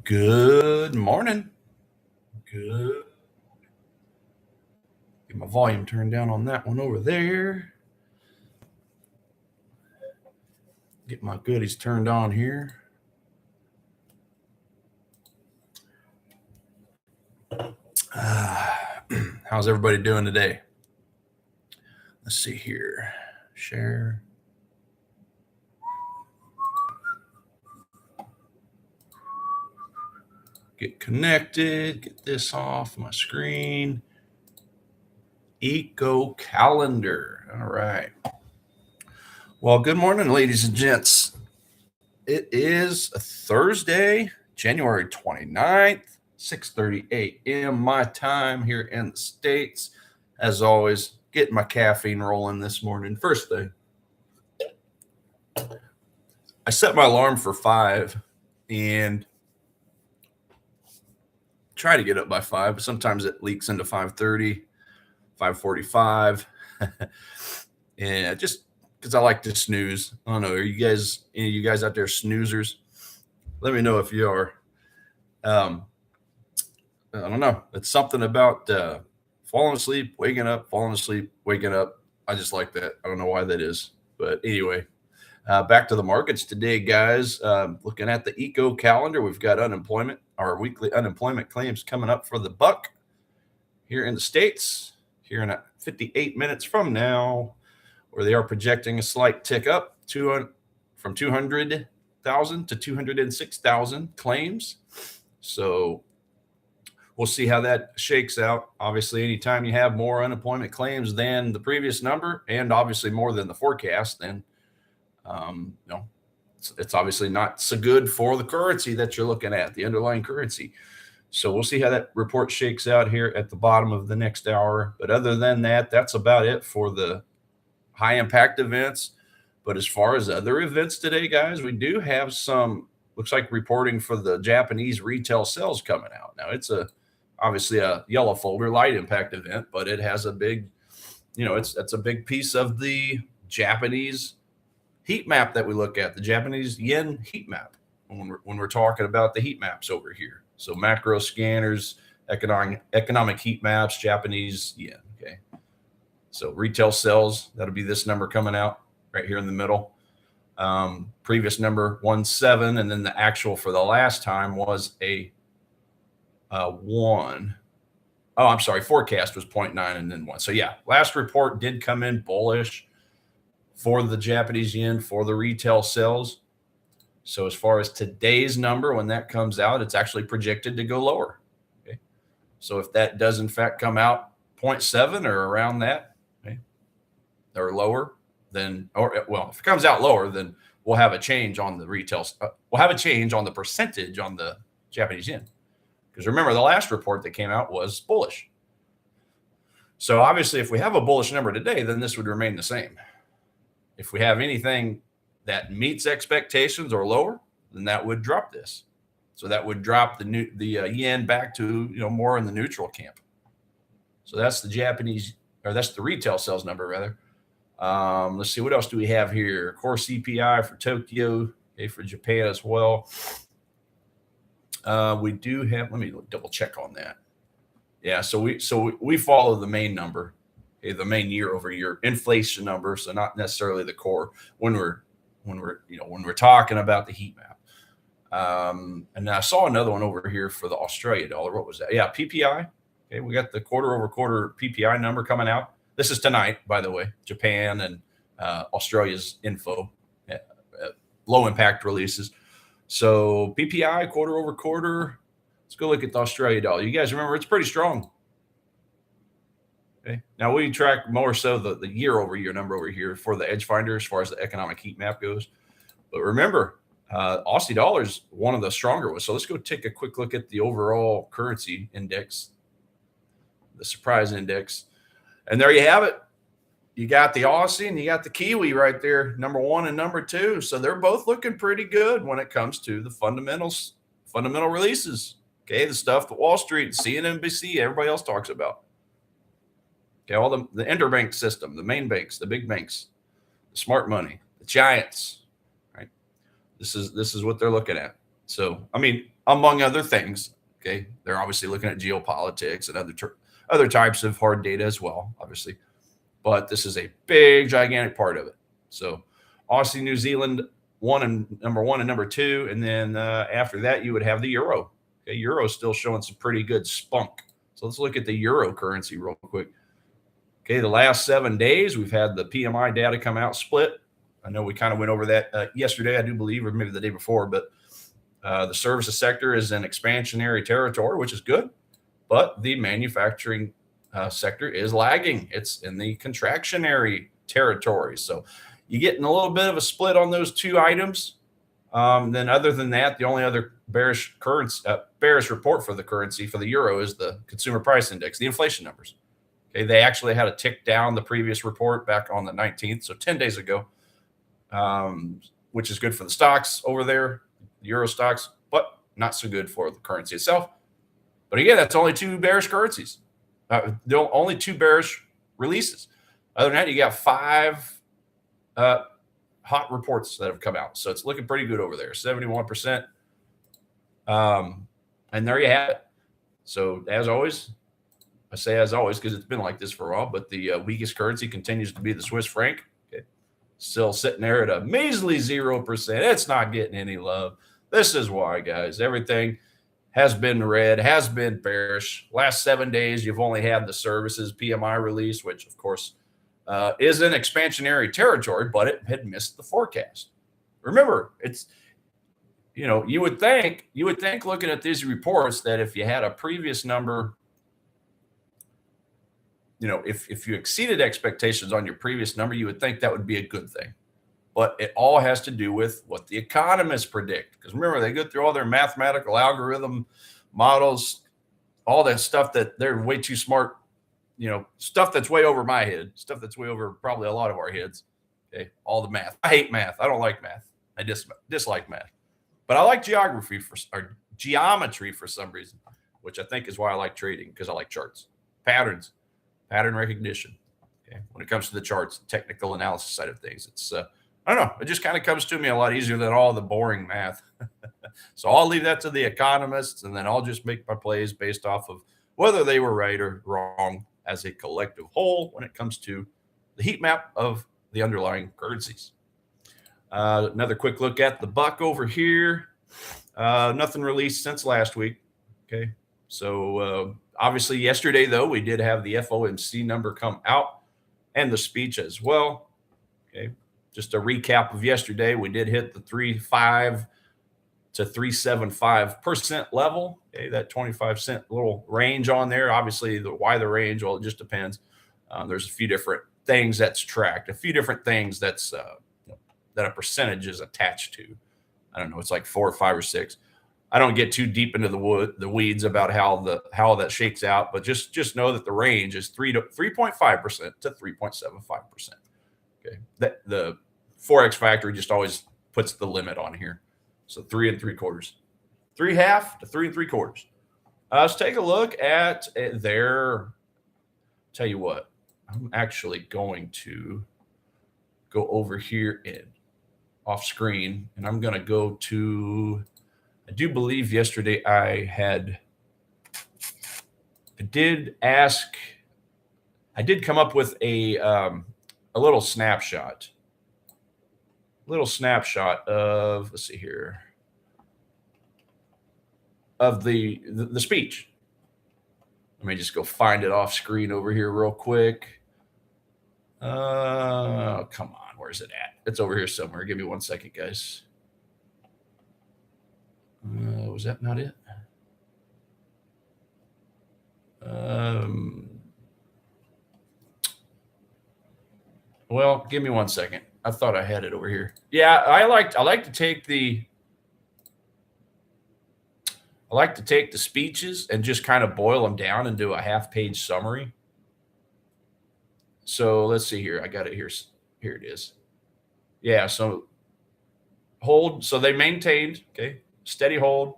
Good morning. Good. Get my volume turned down on that one over there. Get my goodies turned on here. How's everybody doing today? Let's see here. Share. Get connected. Get this off my screen. Eco calendar. All right. Well, good morning, ladies and gents. It is a Thursday, January 29th, 6:30 a.m. my time here in the States. As always, getting my caffeine rolling this morning. First thing, I set my alarm for 5 and try to get up by 5, but sometimes it leaks into 5:30, 5:45. And just because I like to snooze. I don't know. Are you guys, any of you guys out there snoozers? Let me know if you are. I don't know. It's something about falling asleep, waking up, falling asleep, waking up. I just like that. I don't know why that is. But anyway, back to the markets today, guys. Looking at the eco calendar, we've got unemployment, our weekly unemployment claims coming up for the buck here in the States, here in 58 minutes from now, where they are projecting a slight tick up from 200,000 to 206,000 claims. So we'll see how that shakes out. Obviously, anytime you have more unemployment claims than the previous number, and obviously more than the forecast, then it's obviously not so good for the currency that you're looking at, the underlying currency. So we'll see how that report shakes out here at the bottom of the next hour. But other than that, that's about it for the high impact events. But as far as other events today, guys, we do have some, looks like, reporting for the Japanese retail sales coming out. Now, it's obviously a yellow folder light impact event, but it has a big, it's a big piece of the Japanese heat map that we look at, the Japanese yen heat map when we're talking about the heat maps over here. So macro scanners, economic heat maps, Japanese yen. Okay. So retail sales, that'll be this number coming out right here in the middle. Previous number 1.7, and then the actual for the last time was a 1. Oh, I'm sorry. Forecast was 0.9 and then 1. So yeah, last report did come in bullish for the Japanese yen for the retail sales. So as far as today's number, when that comes out, it's actually projected to go lower. Okay. So if that does in fact come out 0.7 or around that, okay, or lower, then, if it comes out lower, then we'll have a change on the retail. We'll have a change on the percentage on the Japanese yen. Because remember, the last report that came out was bullish. So obviously, if we have a bullish number today, then this would remain the same. If we have anything that meets expectations or lower, then that would drop this. So that would drop the yen back to more in the neutral camp. So that's the Japanese, or that's the retail sales number rather. Let's see, what else do we have here? Core CPI for Tokyo, okay, for Japan as well. We do have. Let me double check on that. Yeah, so we follow the main number, okay, the main year-over-year inflation number. So not necessarily the core when we're talking about the heat map. And I saw another one over here for the Australia dollar. What was that? Yeah, PPI. Okay, we got the quarter-over-quarter PPI number coming out. This is tonight, by the way. Japan and Australia's info, low impact releases. So PPI quarter-over-quarter. Let's go look at the Australia dollar. You guys remember it's pretty strong. Okay. Now we track more so the year-over-year number over here for the Edge Finder as far as the economic heat map goes. But remember, Aussie dollar is one of the stronger ones. So let's go take a quick look at the overall currency index, the surprise index. And there you have it. You got the Aussie and you got the Kiwi right there, number 1 and number 2. So they're both looking pretty good when it comes to the fundamental releases. Okay, the stuff that Wall Street, CNBC, everybody else talks about. Okay, all the interbank system, the main banks, the big banks, the smart money, the giants, right? This is what they're looking at. So, I mean, among other things. Okay, they're obviously looking at geopolitics and other types of hard data as well, obviously. But this is a big, gigantic part of it. So Aussie, New Zealand, number one and number two, and then after that you would have the euro. Okay, euro is still showing some pretty good spunk. So let's look at the euro currency real quick. Okay, the last 7 days we've had the PMI data come out split. I know we kind of went over that yesterday, I do believe, or maybe the day before, but the services sector is in expansionary territory, which is good, but the manufacturing sector is lagging. It's in the contractionary territory. So you're getting a little bit of a split on those two items. Then other than that, the only other bearish report for the currency for the euro is the consumer price index, the inflation numbers. Okay, they actually had a tick down the previous report back on the 19th, so 10 days ago, which is good for the stocks over there, the euro stocks, but not so good for the currency itself. But again, that's only two bearish currencies. Only two bearish releases. Other than that, you got 5 hot reports that have come out. So it's looking pretty good over there, 71%. And there you have it. So as always, I say as always because it's been like this for a while, but the weakest currency continues to be the Swiss franc. Okay. Still sitting there at a measly 0%. It's not getting any love. This is why, guys. Everything has been red, has been bearish. Last 7 days, you've only had the services PMI release, which, of course, is in expansionary territory, but it had missed the forecast. Remember, it's, you would think looking at these reports that if you had a previous number, if you exceeded expectations on your previous number, you would think that would be a good thing. But it all has to do with what the economists predict. Because remember, they go through all their mathematical algorithm models, all that stuff that they're way too smart, stuff that's way over my head, stuff that's way over probably a lot of our heads. Okay, all the math. I hate math. I don't like math. I dislike math. But I like geometry for some reason, which I think is why I like trading, because I like charts, patterns, pattern recognition. Okay, when it comes to the charts, technical analysis side of things, it's I don't know. It just kind of comes to me a lot easier than all the boring math. So I'll leave that to the economists, and then I'll just make my plays based off of whether they were right or wrong as a collective whole when it comes to the heat map of the underlying currencies. Another quick look at the buck over here. Nothing released since last week. Okay. So obviously yesterday, though, we did have the FOMC number come out and the speech as well. Okay. Just a recap of yesterday, we did hit the 3.5 to 3.75% level. Okay, that 25-cent little range on there. Obviously, why the range? Well, it just depends. There's a few different things that's tracked, a few different things that's that a percentage is attached to. I don't know. It's like 4 or 5 or 6. I don't get too deep into the weeds about how that shakes out, but just know that the range is 3.5% to 3.75%. Okay, the Forex factory just always puts the limit on here. So 3 3/4, 3.5 to 3 3/4. Let's take a look at their. Tell you what, I'm actually going to go over here in off screen, and I'm going to go to. I do believe yesterday I did come up with a little snapshot. Of, let's see here, of the speech. Let me just go find it off screen over here real quick. Come on, where's it at? It's over here somewhere. Give me 1 second, guys. Was that not it? Well, give me 1 second. I thought I had it over here. Yeah, I like to take the speeches and just kind of boil them down and do a half-page summary. So let's see here. I got it here. Here it is. Yeah, so hold. So they maintained, okay, steady hold.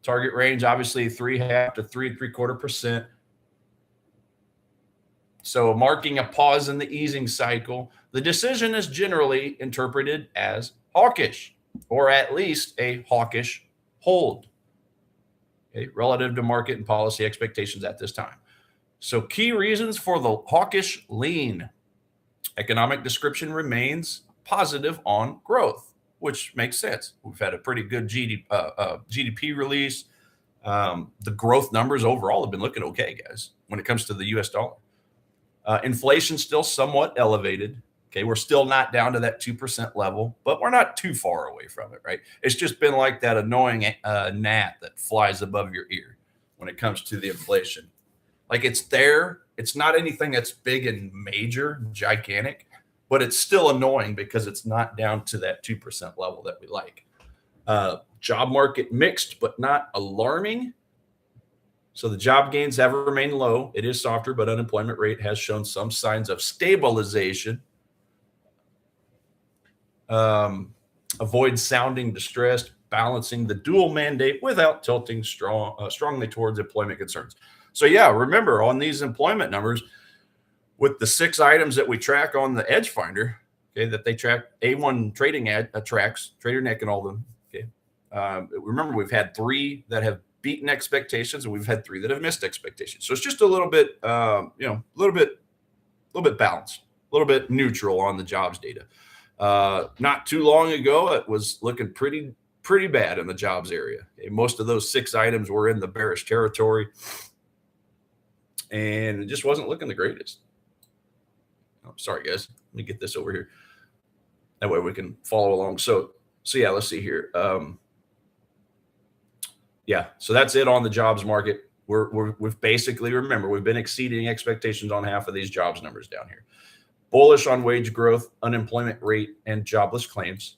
Target range, obviously 3.5 to 3 3/4%. So marking a pause in the easing cycle. The decision is generally interpreted as hawkish, or at least a hawkish hold. okay, relative to market and policy expectations at this time. So key reasons for the hawkish lean. Economic description remains positive on growth, which makes sense. We've had a pretty good GDP release. The growth numbers overall have been looking okay, guys, when it comes to the US dollar. Inflation still somewhat elevated. Okay, we're still not down to that 2% level, but we're not too far away from it, right? It's just been like that annoying gnat that flies above your ear when it comes to the inflation. Like it's there. It's not anything that's big and major, gigantic, but it's still annoying because it's not down to that 2% level that we like. Job market mixed, but not alarming. So the job gains have remained low. It is softer, but unemployment rate has shown some signs of stabilization. Avoid sounding distressed, balancing the dual mandate without tilting strongly towards employment concerns. So yeah, remember on these employment numbers, with the 6 items that we track on the Edge Finder, okay, that they track, A1 Trading tracks, Tradernet and all of them. Okay, remember we've had 3 that have beaten expectations, and we've had 3 that have missed expectations. So it's just a little bit, a little bit balanced, a little bit neutral on the jobs data. Not too long ago, it was looking pretty bad in the jobs area. Okay, most of those 6 items were in the bearish territory, and it just wasn't looking the greatest. Oh, sorry, guys. Let me get this over here. That way we can follow along. So yeah, let's see here. Yeah, so that's it on the jobs market. We've basically, remember, we've been exceeding expectations on half of these jobs numbers down here. Bullish on wage growth, unemployment rate, and jobless claims,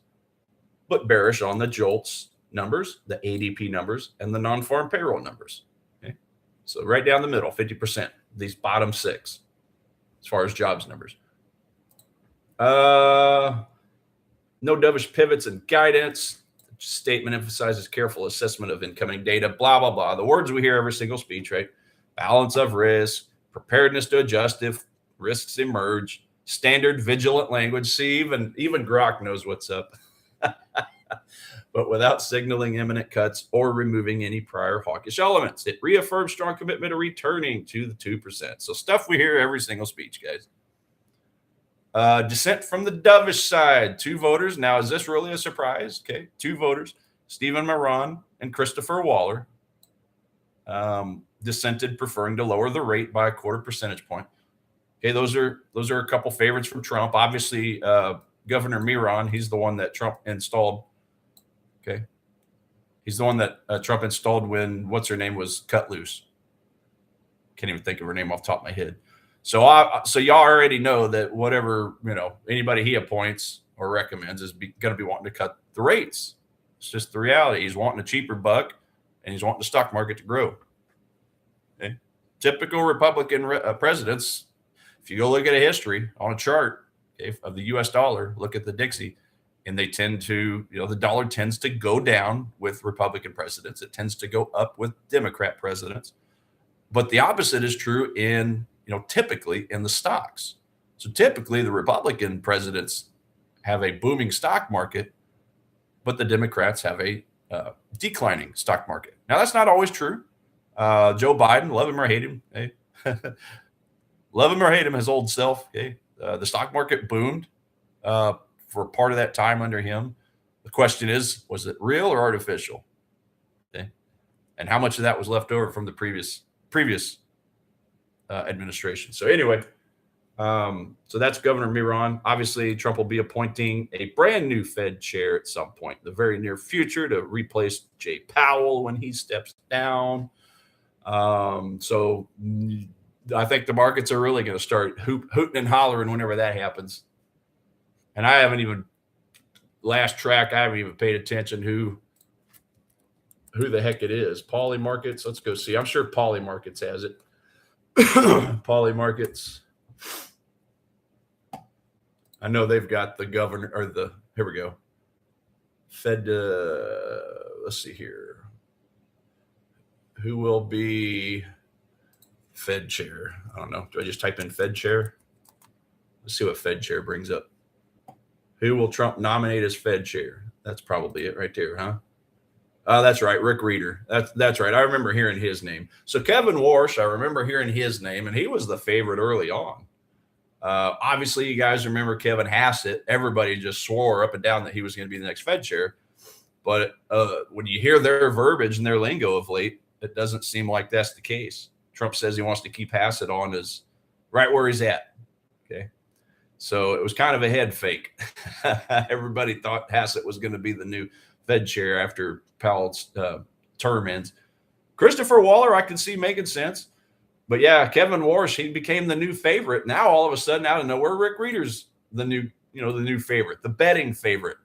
but bearish on the JOLTS numbers, the ADP numbers, and the non-farm payroll numbers. Okay, so right down the middle, 50%, these bottom 6 as far as jobs numbers. No dovish pivots and guidance. The statement emphasizes careful assessment of incoming data, blah, blah, blah. The words we hear every single speech, right? Balance of risk, preparedness to adjust if risks emerge, standard vigilant language. See, even Grok knows what's up. But without signaling imminent cuts or removing any prior hawkish elements. It reaffirms strong commitment to returning to the 2%. So stuff we hear every single speech, guys. Dissent from the dovish side. 2 voters. Now, is this really a surprise? Okay, 2 voters, Stephen Moran and Christopher Waller, dissented, preferring to lower the rate by a 0.25 percentage point. Okay, those are a couple favorites from Trump. Obviously, Governor Miron, he's the one that Trump installed. Okay, he's the one that Trump installed when what's her name was cut loose. Can't even think of her name off the top of my head. So y'all already know that whatever anybody he appoints or recommends is going to be wanting to cut the rates. It's just the reality. He's wanting a cheaper buck, and he's wanting the stock market to grow. Okay, typical Republican presidents. If you go look at a history on a chart of the U.S. dollar, look at the Dixie, and they tend to, the dollar tends to go down with Republican presidents. It tends to go up with Democrat presidents. But the opposite is true in, typically in the stocks. So typically the Republican presidents have a booming stock market, but the Democrats have a declining stock market. Now, that's not always true. Joe Biden, love him or hate him, hey? Love him or hate him, his old self. Okay, the stock market boomed for part of that time under him. The question is, was it real or artificial? Okay, and how much of that was left over from the previous administration? So anyway, so that's Governor Miron. Obviously, Trump will be appointing a brand new Fed chair at some point in the very near future to replace Jay Powell when he steps down. So I think the markets are really going to start hooting and hollering whenever that happens. And I haven't even paid attention who the heck it is. Poly Markets. Let's go see. I'm sure Poly Markets has it. Poly Markets. I know they've got the governor or here we go. Fed. Let's see here. Who will be Fed chair? I don't know. Do I just type in Fed chair? Let's see what Fed chair brings up. Who will Trump nominate as Fed chair? That's probably it right there, huh? That's right, Rick Reeder. That's right. I remember hearing his name. So Kevin Warsh, I remember hearing his name, and he was the favorite early on. Obviously, you guys remember Kevin Hassett. Everybody just swore up and down that he was going to be the next Fed chair. But when you hear their verbiage and their lingo of late, it doesn't seem like that's the case. Trump says he wants to keep Hassett on as right where he's at. Okay. So it was kind of a head fake. Everybody thought Hassett was going to be the new Fed chair after Powell's term ends. Christopher Waller, I can see making sense. But yeah, Kevin Warsh, he became the new favorite. Now all of a sudden, out of nowhere, Rick Reeder's the new favorite, the betting favorite.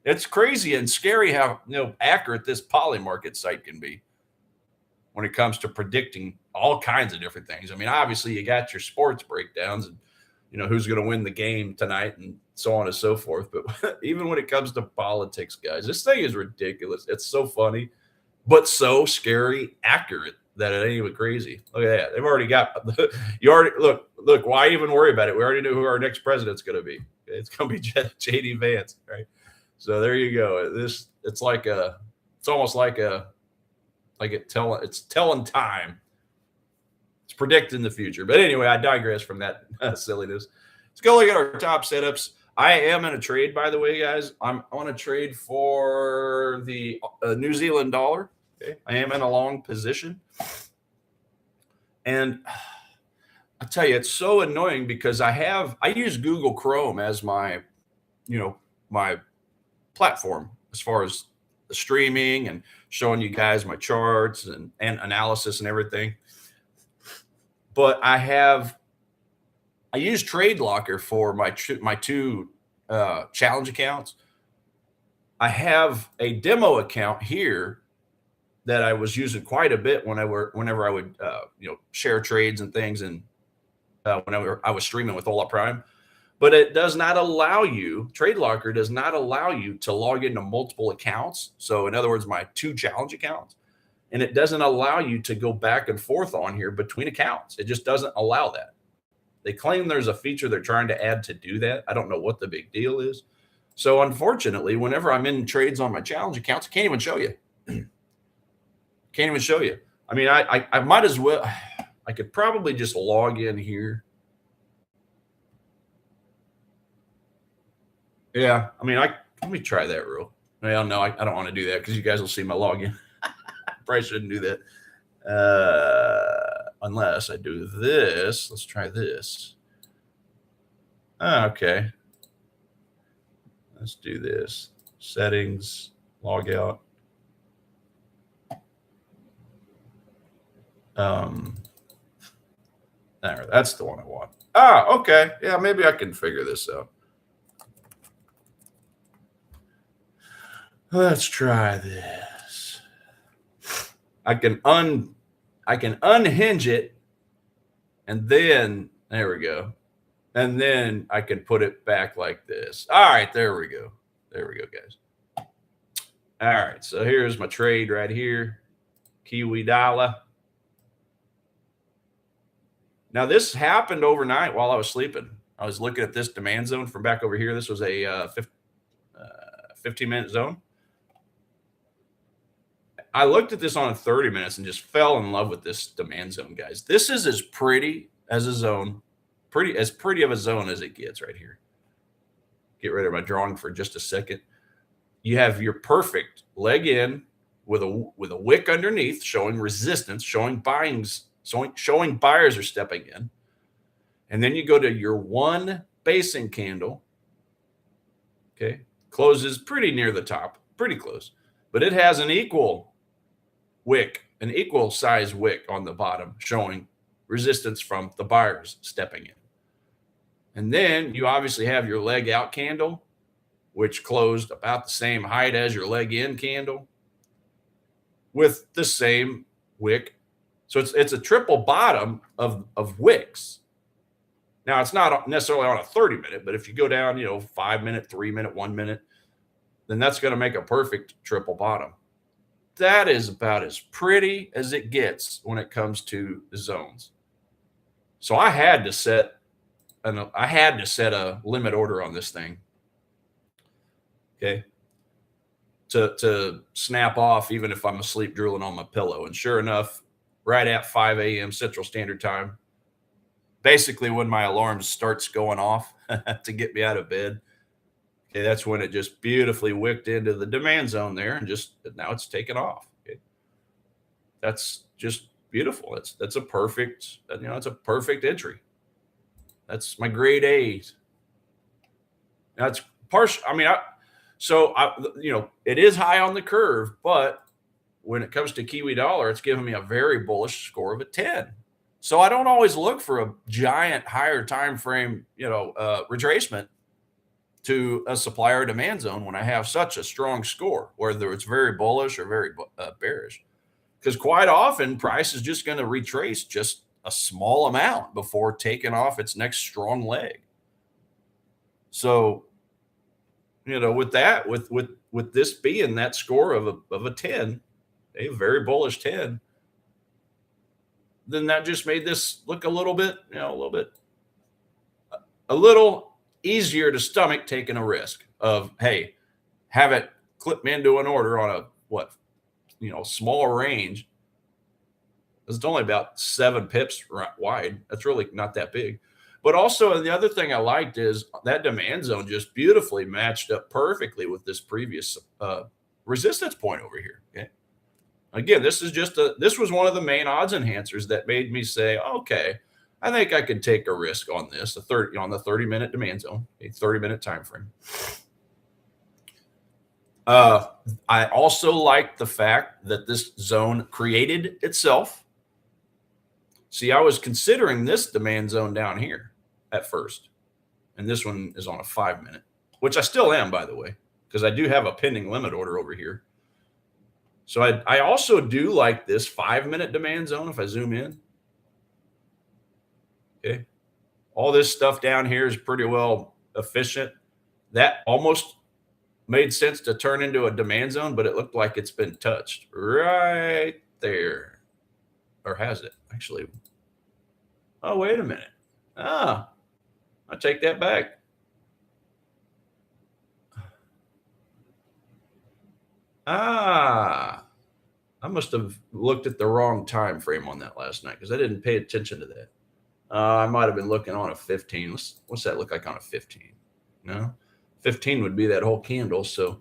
It's crazy and scary how accurate this Poly market site can be when it comes to predicting all kinds of different things. I mean, obviously you got your sports breakdowns and who's going to win the game tonight and so on and so forth. But even when it comes to politics, guys, this thing is ridiculous. It's so funny, but so scary accurate that it ain't even crazy. Look at that. They've already got look, why even worry about it? We already know who our next president's going to be. It's going to be JD Vance, right? So there you go. It's almost like it's telling time. It's predicting the future. But anyway, I digress from that silliness. Let's go look at our top setups. I am in a trade, by the way, guys. I'm on a trade for the New Zealand dollar. Okay. I am in a long position. And I'll tell you, it's so annoying because I use Google Chrome as my platform as far as the streaming and showing you guys my charts and analysis and everything. But I use Trade Locker for my two challenge accounts. I have a demo account here that I was using quite a bit whenever I would share trades and things, and whenever I was streaming with Ola Prime. But it does not allow you, Trade Locker does not allow you to log into multiple accounts. So in other words, my two challenge accounts, and it doesn't allow you to go back and forth on here between accounts. It just doesn't allow that. They claim there's a feature they're trying to add to do that. I don't know what the big deal is. So unfortunately, whenever I'm in trades on my challenge accounts, I can't even show you. Can't even show you. I mean, I might as well, I could probably just log in here. Yeah, I mean, let me try that real. Well, no, I don't want to do that because you guys will see my login. Probably shouldn't do that. Unless I do this. Let's try this. Okay. Let's do this. Settings, log out. There, that's the one I want. Okay. Yeah, maybe I can figure this out. Let's try this. I can unhinge it, and then there we go. And then I can put it back like this. All right, there we go. There we go, guys. All right, so here's my trade right here. Kiwi dollar. Now, this happened overnight while I was sleeping. I was looking at this demand zone from back over here. This was a 15-minute zone. I looked at this on 30 minutes and just fell in love with this demand zone, guys. This is as pretty as a zone, as pretty of a zone as it gets right here. Get rid of my drawing for just a second. You have your perfect leg in with a wick underneath showing resistance, showing buyers are stepping in. And then you go to your one basing candle. Okay. Closes pretty near the top, pretty close, but it has an equal size wick on the bottom showing resistance from the buyers stepping in. And then you obviously have your leg out candle, which closed about the same height as your leg in candle with the same wick. So it's a triple bottom of wicks. Now, it's not necessarily on a 30-minute, but if you go down, 5-minute, 3-minute, 1 minute, then that's going to make a perfect triple bottom. That is about as pretty as it gets when it comes to the zones. So I had to set a limit order on this thing. Okay. to snap off, even if I'm asleep drooling on my pillow. And sure enough, right at 5 a.m. Central Standard Time, basically when my alarm starts going off to get me out of bed, okay, that's when it just beautifully wicked into the demand zone there, and just now it's taken off. Okay. That's just beautiful. That's a perfect, it's a perfect entry. That's my grade A's. That's partial. I mean, it is high on the curve, but when it comes to Kiwi dollar, it's giving me a very bullish score of a 10. So I don't always look for a giant higher time frame, retracement to a supply or demand zone when I have such a strong score, whether it's very bullish or very bearish. Because quite often, price is just going to retrace just a small amount before taking off its next strong leg. So, with that, with this being that score of a 10, a very bullish 10, then that just made this look a little easier to stomach taking a risk of, hey, have it clip me into an order on a small range. It's only about 7 pips wide. That's really not that big. But also, the other thing I liked is that demand zone just beautifully matched up perfectly with this previous resistance point over here. Okay. Again, this was one of the main odds enhancers that made me say, okay, I think I could take a risk on this, on the 30-minute demand zone, a 30-minute time frame. I also like the fact that this zone created itself. See, I was considering this demand zone down here at first, and this one is on a 5-minute, which I still am, by the way, because I do have a pending limit order over here. So I also do like this 5-minute demand zone if I zoom in. Okay. All this stuff down here is pretty well efficient. That almost made sense to turn into a demand zone, but it looked like it's been touched right there. Or has it? Actually. Oh, wait a minute. I take that back. I must have looked at the wrong time frame on that last night because I didn't pay attention to that. I might have been looking on a 15. What's that look like on a 15? No, 15 would be that whole candle. So,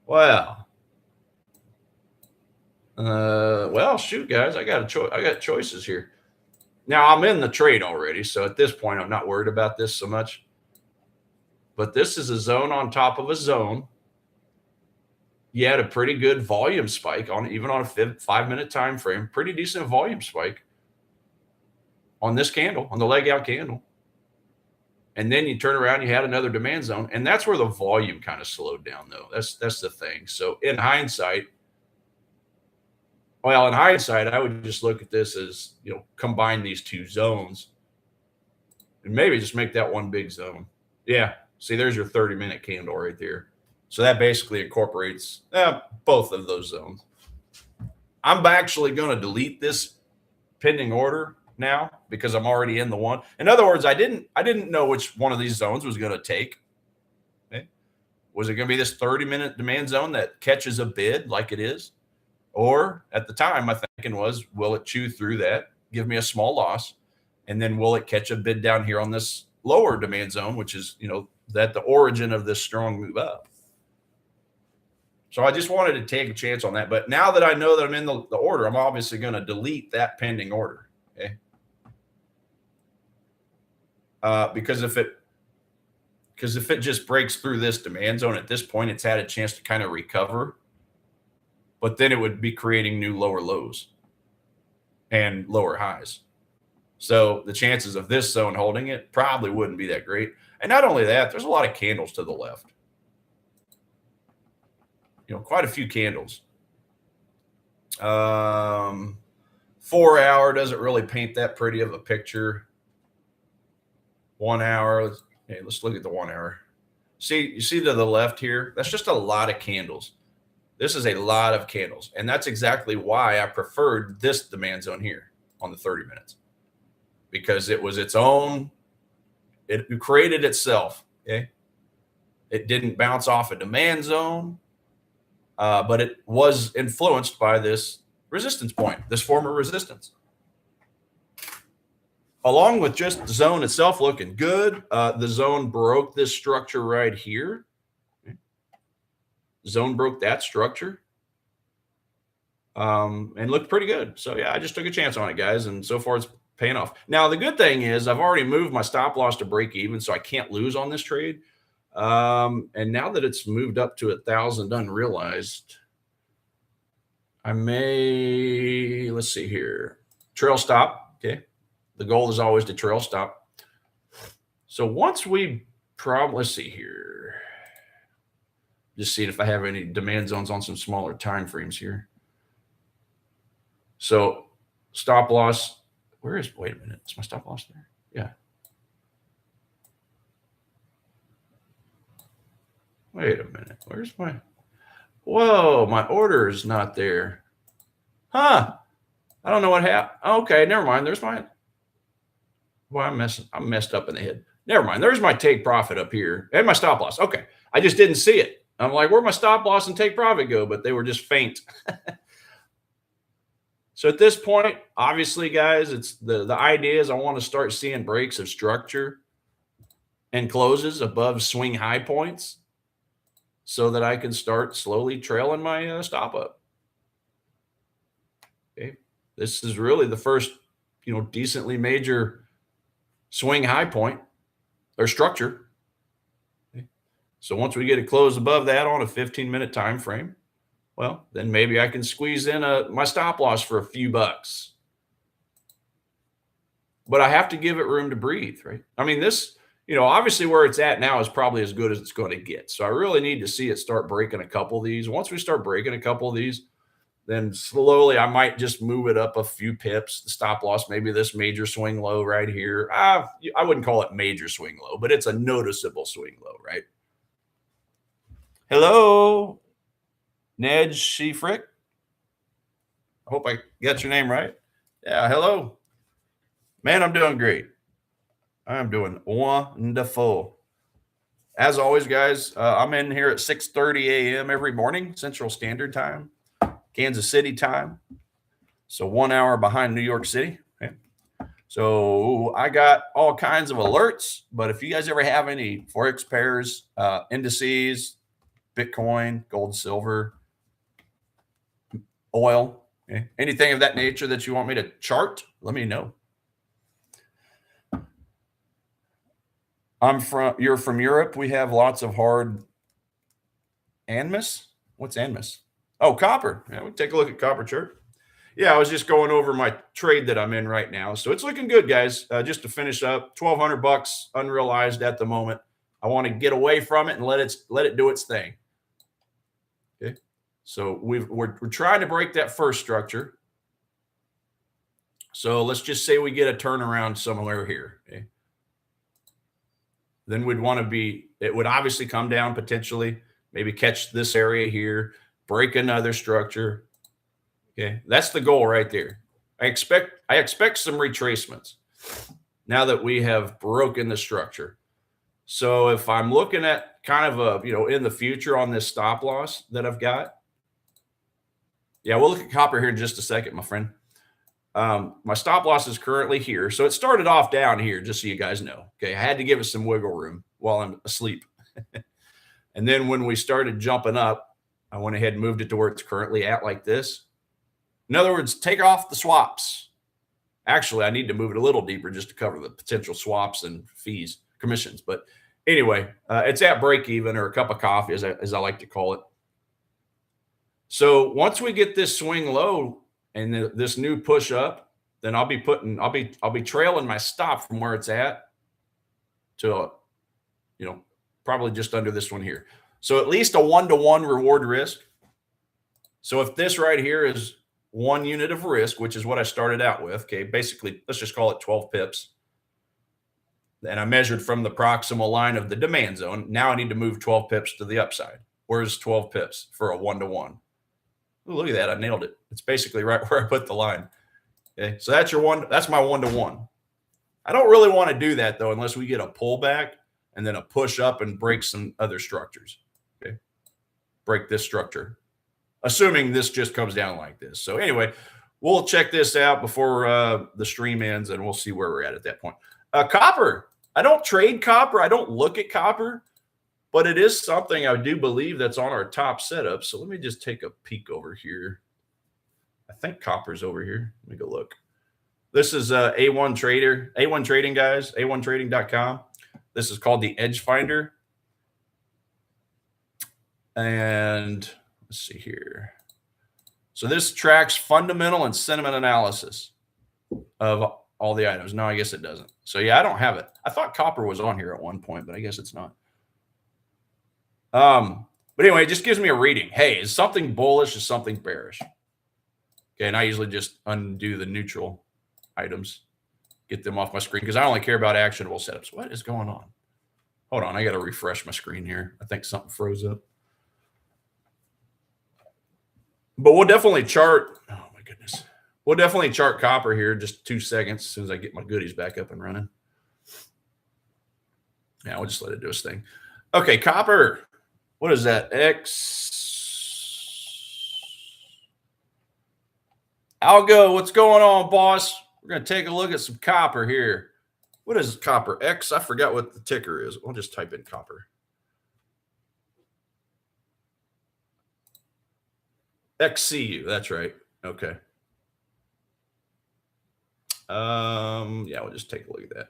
well, shoot, guys, I got choices here. Now I'm in the trade already, so at this point I'm not worried about this so much. But this is a zone on top of a zone. You had a pretty good volume spike even on a 5-minute time frame. Pretty decent volume spike on this candle, on the leg out candle. And then you turn around, you had another demand zone, and that's where the volume kind of slowed down, though. That's the thing. So in hindsight, I would just look at this as, combine these two zones and maybe just make that one big zone. Yeah. See, there's your 30-minute candle right there. So that basically incorporates both of those zones. I'm actually going to delete this pending order now because I'm already in the one. In other words, I didn't know which one of these zones was going to take. Okay. Was it going to be this 30-minute demand zone that catches a bid like it is? Or at the time, my thinking was, will it chew through that, give me a small loss, and then will it catch a bid down here on this lower demand zone, which is, that the origin of this strong move up. So I just wanted to take a chance on that. But now that I know that I'm in the order, I'm obviously going to delete that pending order. Okay. Because if it just breaks through this demand zone at this point, it's had a chance to kind of recover. But then it would be creating new lower lows and lower highs. So the chances of this zone holding it probably wouldn't be that great. And not only that, there's a lot of candles to the left. Quite a few candles. 4 hour doesn't really paint that pretty of a picture. 1 hour. Okay, let's look at the 1 hour. You see to the left here? That's just a lot of candles. This is a lot of candles. And that's exactly why I preferred this demand zone here on the 30 minutes. Because it was its own, it created itself. Okay. It didn't bounce off a demand zone, but it was influenced by this resistance point, this former resistance. Along with just the zone itself looking good, the zone broke this structure right here. Zone broke that structure and looked pretty good. So yeah, I just took a chance on it, guys, and so far it's paying off. Now the good thing is I've already moved my stop loss to break even, so I can't lose on this trade. And now that it's moved up to 1,000 unrealized, I may, let's see here, trail stop. Okay, the goal is always to trail stop. So once we let's see here, just seeing if I have any demand zones on some smaller time frames here. So stop loss, wait a minute, is my stop loss there? Yeah. Wait a minute, where's my, whoa, my order is not there. Huh, I don't know what happened. Okay, never mind, there's my, well, I'm messed up in the head. Never mind, there's my take profit up here and my stop loss. Okay, I just didn't see it. I'm like, where'd my stop loss and take profit go? But they were just faint. So at this point, obviously, guys, it's the idea is I want to start seeing breaks of structure and closes above swing high points so that I can start slowly trailing my stop up. Okay, this is really the first, decently major swing high point or structure. Okay. So once we get a close above that on a 15-minute time frame, well, then maybe I can squeeze in my stop loss for a few bucks. But I have to give it room to breathe, right? I mean, this, obviously where it's at now is probably as good as it's going to get. So I really need to see it start breaking a couple of these. Once we start breaking a couple of these, then slowly I might just move it up a few pips. The stop loss, maybe this major swing low right here. I wouldn't call it major swing low, but it's a noticeable swing low, right? Hello, Ned Shefrick. I hope I got your name right. Yeah, hello. Man, I'm doing great. I'm doing wonderful. As always, guys, I'm in here at 6:30 a.m. every morning, Central Standard Time, Kansas City time. So 1 hour behind New York City. Okay. So I got all kinds of alerts, but if you guys ever have any Forex pairs, indices, Bitcoin, gold, silver, oil, okay, anything of that nature that you want me to chart, let me know. You're from Europe. We have lots of hard Anmus. What's Anmus? Oh, copper. Yeah, we can take a look at copper chart. Yeah, I was just going over my trade that I'm in right now. So it's looking good, guys. Just to finish up, $1,200 unrealized at the moment. I want to get away from it and let it do its thing. Okay. So we're trying to break that first structure. So let's just say we get a turnaround somewhere here. Okay. Then we'd want to be, it would obviously come down potentially, maybe catch this area here, break another structure. Okay. That's the goal right there. I expect some retracements now that we have broken the structure. So if I'm looking at kind of in the future on this stop loss that I've got, yeah, we'll look at copper here in just a second, my friend. My stop loss is currently here. So it started off down here, just so you guys know. Okay. I had to give it some wiggle room while I'm asleep. And then when we started jumping up, I went ahead and moved it to where it's currently at like this. In other words, take off the swaps. Actually, I need to move it a little deeper just to cover the potential swaps and fees, commissions. But anyway, it's at break even, or a cup of coffee, as I like to call it. So once we get this swing low and this new push up, then I'll be trailing my stop from where it's at to, probably just under this one here. So at least a 1-to-1 reward risk. So if this right here is 1 unit of risk, which is what I started out with, okay, basically, let's just call it 12 pips. And I measured from the proximal line of the demand zone. Now I need to move 12 pips to the upside. Where's 12 pips for a 1-to-1? Ooh, look at that. I nailed it. It's basically right where I put the line. Okay. So that's my 1-to-1. I don't really want to do that though, unless we get a pullback. and then a push up and break some other structures. Okay. Break this structure, assuming this just comes down like this. So anyway, we'll check this out before the stream ends, and we'll see where we're at that point. Copper. I don't trade copper. I don't look at copper, but it is something I do believe that's on our top setup. So let me just take a peek over here. I think copper's over here. Let me go look. This is A1 Trader, A1 Trading, guys, A1Trading.com. This is called the Edge Finder. And let's see here. So this tracks fundamental and sentiment analysis of all the items. No, I guess it doesn't. So yeah, I don't have it. I thought copper was on here at one point, but I guess it's not. But anyway, it just gives me a reading. Hey, is something bullish? Is something bearish? Okay, and I usually just undo the neutral items, get them off my screen because I only care about actionable setups. What is going on? Hold on, I got to refresh my screen here. I think something froze up. But we'll definitely chart. Oh my goodness. We'll definitely chart copper here. Just 2 seconds as soon as I get my goodies back up and running. Yeah, we'll just let it do its thing. Okay, copper. What is that? X. Algo, what's going on, boss? We're going to take a look at some copper here. What is copper? X? I forgot what the ticker is. I'll just type in copper. XCU. That's right. Okay. Yeah, we'll just take a look at that.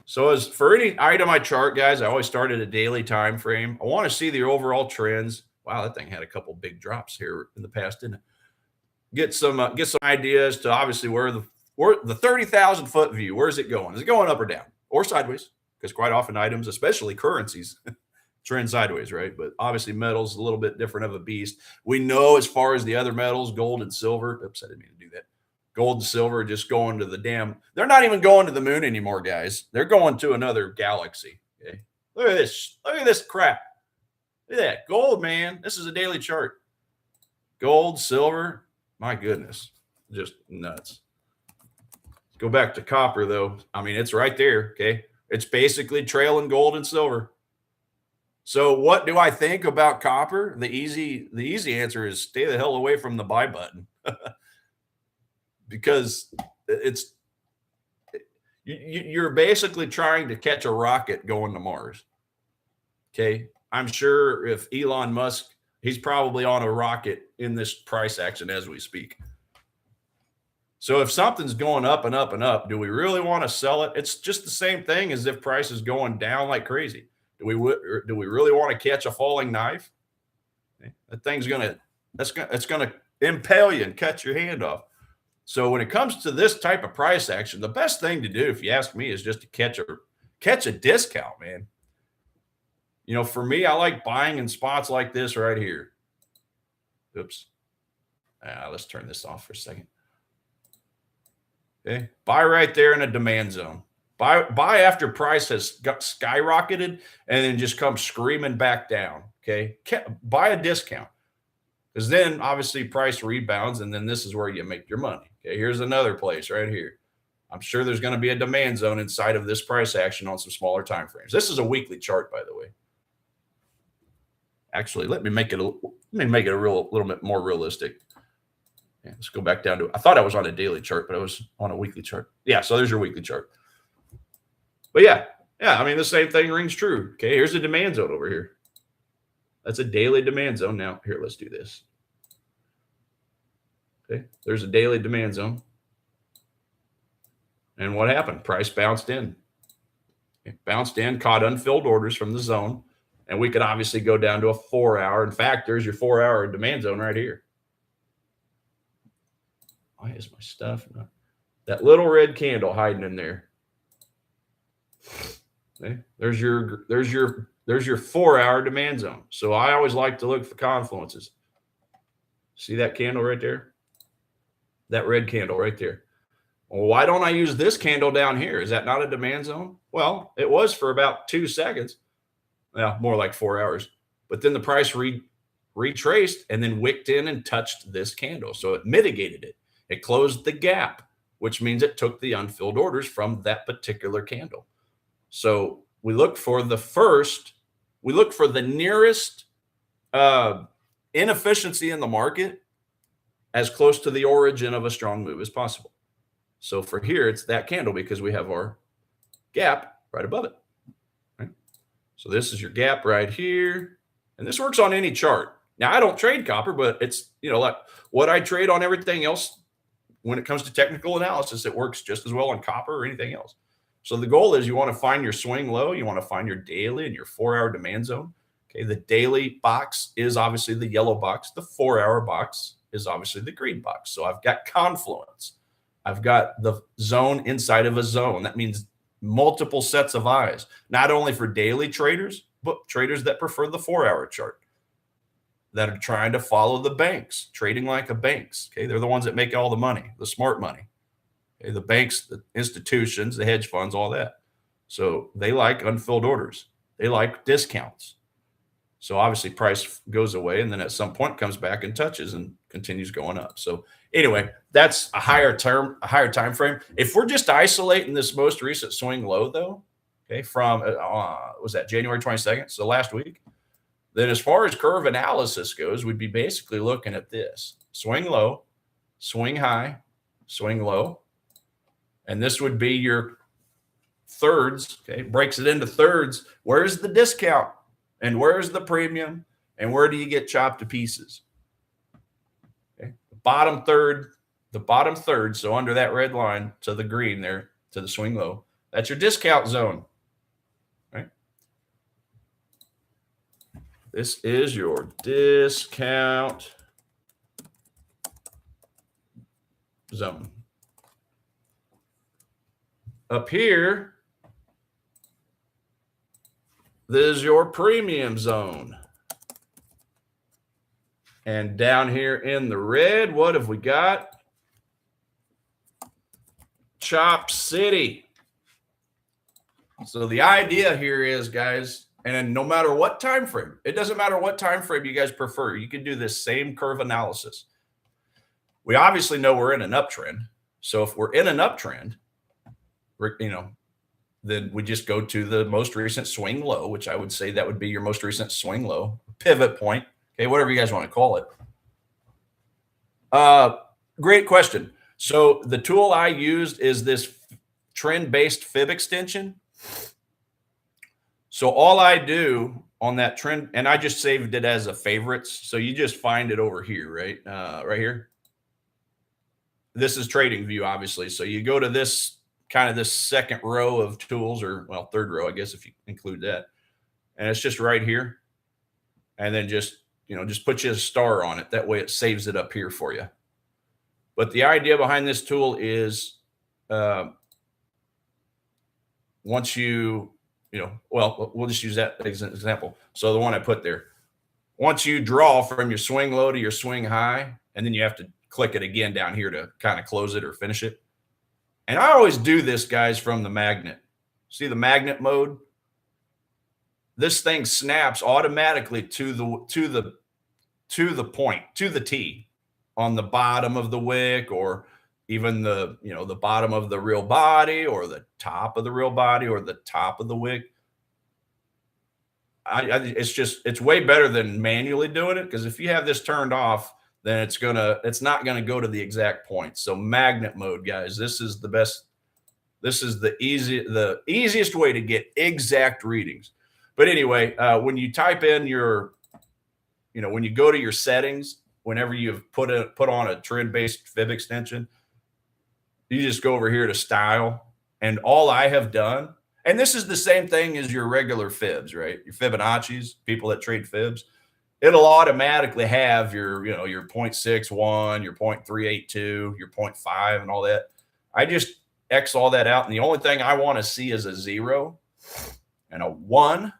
So as for any item I chart, guys, I always start at a daily time frame. I want to see the overall trends. Wow, that thing had a couple big drops here in the past, didn't it? Get some ideas to obviously where the 30,000 foot view. Where is it going? Is it going up or down or sideways? Because quite often items, especially currencies, trend sideways, right? But obviously metals a little bit different of a beast. We know as far as the other metals, gold and silver. Oops, I didn't mean to do that. Gold and silver are just going to the damn. They're not even going to the moon anymore, guys. They're going to another galaxy. Okay, look at this. Look at this crap. Look at that gold, man. This is a daily chart. Gold, silver. My goodness, just nuts. Let's go back to copper, though. I mean, it's right there. Okay, it's basically trailing gold and silver. So what do I think about copper? The easy answer is stay the hell away from the buy button. Because you're basically trying to catch a rocket going to Mars. Okay, I'm sure if Elon Musk, he's probably on a rocket in this price action as we speak. So if something's going up and up and up, do we really want to sell it? It's just the same thing as if price is going down like crazy. Do we really want to catch a falling knife? Okay. That thing's it's gonna impale you and cut your hand off. So when it comes to this type of price action, the best thing to do, if you ask me, is just to catch a discount, man. You know, for me, I like buying in spots like this right here. Oops. Let's turn this off for a second. Okay. Buy right there in a demand zone. Buy after price has got skyrocketed and then just come screaming back down. Okay. Buy a discount. Because then obviously price rebounds, and then this is where you make your money. Okay, here's another place right here. I'm sure there's going to be a demand zone inside of this price action on some smaller time frames. This is a weekly chart, by the way. Actually, let me make it a little bit more realistic. Yeah, let's go back down to. I thought I was on a daily chart, but I was on a weekly chart. Yeah, so there's your weekly chart. But yeah, I mean the same thing rings true. Okay, here's a demand zone over here. That's a daily demand zone. Now, here, let's do this. Okay, there's a daily demand zone. And what happened? Price bounced in. Okay, bounced in, caught unfilled orders from the zone. And we could obviously go down to a 4-hour. In fact, there's your 4-hour demand zone right here. Why is my stuff not? That little red candle hiding in there. Okay, there's your 4-hour demand zone. So I always like to look for confluences. See that candle right there? That red candle right there. Well, why don't I use this candle down here? Is that not a demand zone? Well, it was for about 2 seconds. Well, more like 4 hours. But then the price retraced and then wicked in and touched this candle. So it mitigated it. It closed the gap, which means it took the unfilled orders from that particular candle. So we look for the first, we look for the nearest inefficiency in the market as close to the origin of a strong move as possible. So for here, it's that candle because we have our gap right above it. Right? So this is your gap right here. And this works on any chart. Now, I don't trade copper, but it's, like what I trade on everything else when it comes to technical analysis, it works just as well on copper or anything else. So the goal is you want to find your swing low. You want to find your daily and your 4-hour demand zone. Okay, the daily box is obviously the yellow box. The 4-hour box is obviously the green box. So I've got confluence. I've got the zone inside of a zone. That means multiple sets of eyes, not only for daily traders, but traders that prefer the 4-hour chart, that are trying to follow the banks, trading like a banks. Okay, they're the ones that make all the money, the smart money. Okay, the banks, the institutions, the hedge funds, all that. So they like unfilled orders. They like discounts. So obviously price goes away and then at some point comes back and touches and continues going up. So anyway, that's a higher time frame. If we're just isolating this most recent swing low though, okay, from was that January 22nd, so last week, then as far as curve analysis goes, we'd be basically looking at this: swing low, swing high, swing low. And this would be your thirds. Okay, breaks it into thirds. Where's the discount? And where's the premium? And where do you get chopped to pieces? Okay, the bottom third. So under that red line to the green there, to the swing low, that's your discount zone. Right? This is your discount zone. Up here, this is your premium zone. And down here in the red, what have we got? Chop City. So the idea here is, guys, and no matter what time frame, it doesn't matter what time frame you guys prefer, you can do this same curve analysis. We obviously know we're in an uptrend. So if we're in an uptrend, then we just go to the most recent swing low, which I would say that would be your most recent swing low, pivot point, okay, whatever you guys want to call it. Great question. So the tool I used is this trend-based fib extension. So all I do on that trend, and I just saved it as a favorites. So you just find it over here, right? Right here. This is Trading View, obviously. So you go to this kind of this second row of tools, or well, third row, I guess, if you include that. And it's just right here. And then just put you a star on it. That way it saves it up here for you. But the idea behind this tool is once we'll just use that as an example. So the one I put there, once you draw from your swing low to your swing high, and then you have to click it again down here to kind of close it or finish it. And I always do this, guys, from the magnet. See the magnet mode? This thing snaps automatically to the point, to the T on the bottom of the wick, or even the bottom of the real body, or the top of the real body, or the top of the wick. It's way better than manually doing it, because if you have this turned off, then it's not gonna go to the exact point. So magnet mode, guys, this is the best. This is the easiest way to get exact readings. But anyway, when you type in when you go to your settings, whenever you've put on a trend-based fib extension, you just go over here to style. And all I have done, and this is the same thing as your regular fibs, right? Your Fibonacci's, people that trade fibs. It'll automatically have your 0.61, your 0.382, your 0.5, and all that. I just X all that out. And the only thing I want to see is a 0 and a 1.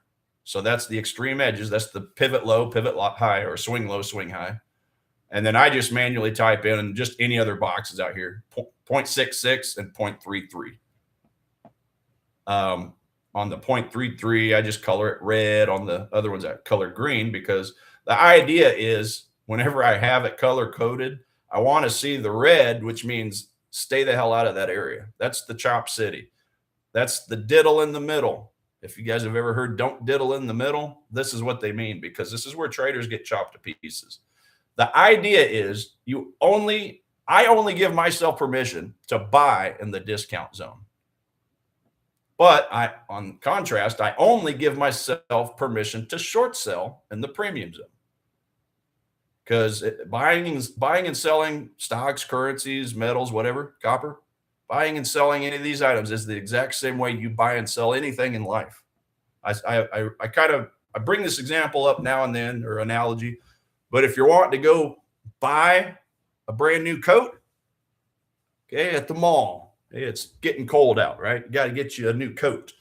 So that's the extreme edges. That's the pivot low, pivot high, or swing low, swing high. And then I just manually type in just any other boxes out here, 0.66 and 0.33. On the 0.33, I just color it red. On the other ones, I color green, because the idea is whenever I have it color coded, I want to see the red, which means stay the hell out of that area. That's the chop city. That's the diddle in the middle. If you guys have ever heard "don't diddle in the middle," this is what they mean, because this is where traders get chopped to pieces. The idea is I only give myself permission to buy in the discount zone. But on contrast, I only give myself permission to short sell in the premium zone. Because buying and selling stocks, currencies, metals, whatever, copper, buying and selling any of these items is the exact same way you buy and sell anything in life. I bring this example up now and then, or analogy, but if you're wanting to go buy a brand new coat, okay, at the mall, it's getting cold out, right? You got to get you a new coat.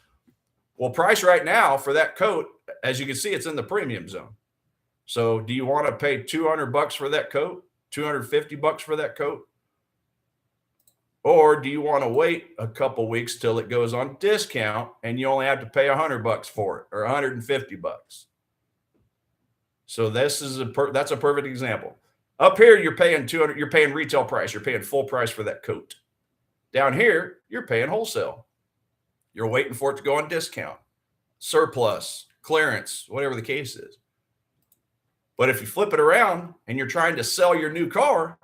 Well, price right now for that coat, as you can see, it's in the premium zone. So do you want to pay $200 for that coat, $250 for that coat? Or do you want to wait a couple weeks till it goes on discount and you only have to pay $100 for it, or $150? So that's a perfect example. Up here, you're paying $200, you're paying retail price, you're paying full price for that coat. Down here, you're paying wholesale. You're waiting for it to go on discount, surplus, clearance, whatever the case is. But if you flip it around and you're trying to sell your new car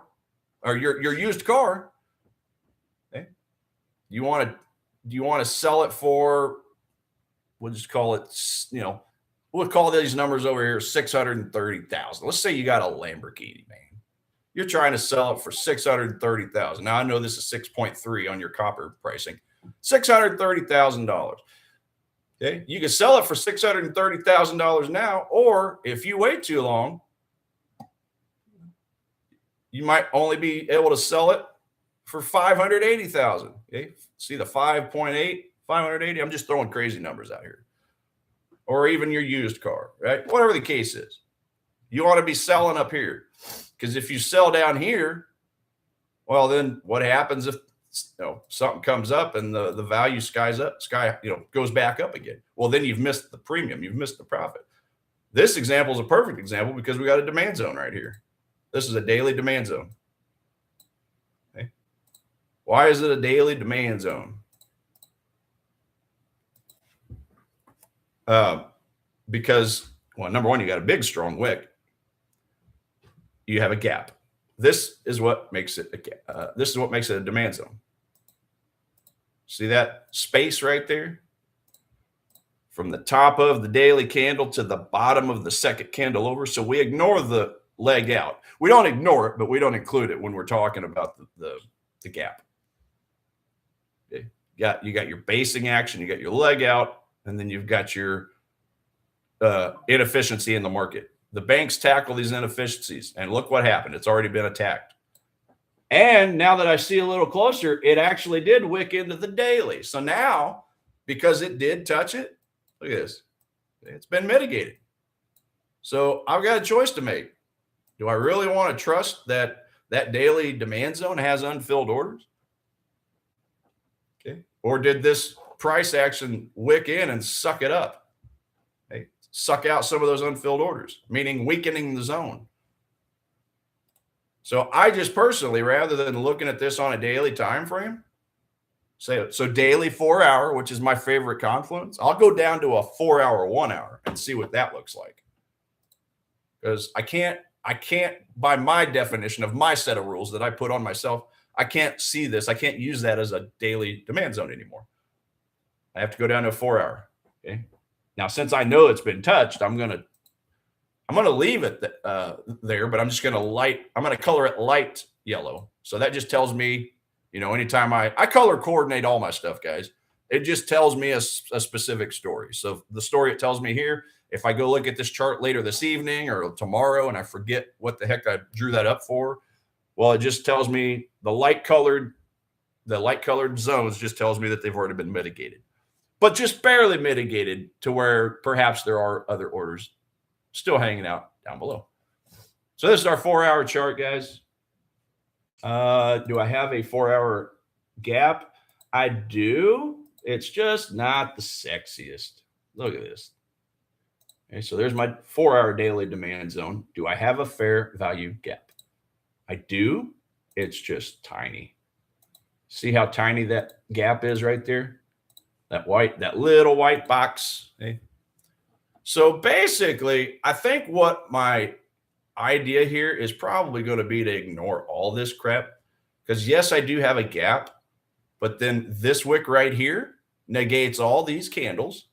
or your used car, okay, do you want to sell it for, we'll just call it, we'll call these numbers over here $630,000. Let's say you got a Lamborghini, man. You're trying to sell it for $630,000. Now I know this is 6.3 on your copper pricing. $630,000. Okay, you can sell it for $630,000 now, or if you wait too long, you might only be able to sell it for $580,000. Okay, see the 5.8, 580. I'm just throwing crazy numbers out here. Or even your used car, right? Whatever the case is, you want to be selling up here, because if you sell down here, well, then what happens if something comes up and the value goes back up again? Well, then you've missed the premium, you've missed the profit. This example is a perfect example because we got a demand zone right here. This is a daily demand zone. Okay. Why is it a daily demand zone? Because, well, number one, you got a big, strong wick. You have a gap. This is what makes it a demand zone. See that space right there? From the top of the daily candle to the bottom of the second candle over. So we ignore the leg out. We don't ignore it, but we don't include it when we're talking about the gap. Okay. You got your basing action, you got your leg out, and then you've got your inefficiency in the market. The banks tackle these inefficiencies, and look what happened. It's already been attacked. And now that I see a little closer, it actually did wick into the daily. So now, because it did touch it, look at this. It's been mitigated. So I've got a choice to make. Do I really want to trust that daily demand zone has unfilled orders? Okay. Or did this price action wick in and suck it up? Suck out some of those unfilled orders, meaning weakening the zone. So I just personally, rather than looking at this on a daily time frame, so daily 4 hour, which is my favorite confluence, I'll go down to a 4 hour, 1 hour and see what that looks like. Because I can't, by my definition of my set of rules that I put on myself, I can't see this. I can't use that as a daily demand zone anymore. I have to go down to a 4 hour. Okay. Now, since I know it's been touched, I'm gonna leave it there, but I'm gonna color it light yellow. So that just tells me, anytime I color coordinate all my stuff, guys, it just tells me a specific story. So the story it tells me here, if I go look at this chart later this evening or tomorrow and I forget what the heck I drew that up for, well, it just tells me the light colored zones just tells me that they've already been mitigated. But just barely mitigated to where perhaps there are other orders still hanging out down below. So this is our 4 hour chart, guys. Do I have a 4 hour gap? I do. It's just not the sexiest. Look at this. Okay, so there's my 4 hour daily demand zone. Do I have a fair value gap? I do. It's just tiny. See how tiny that gap is right there? that little white box. Okay? So basically, I think what my idea here is probably going to be to ignore all this crap. Because yes, I do have a gap, but then this wick right here negates all these candles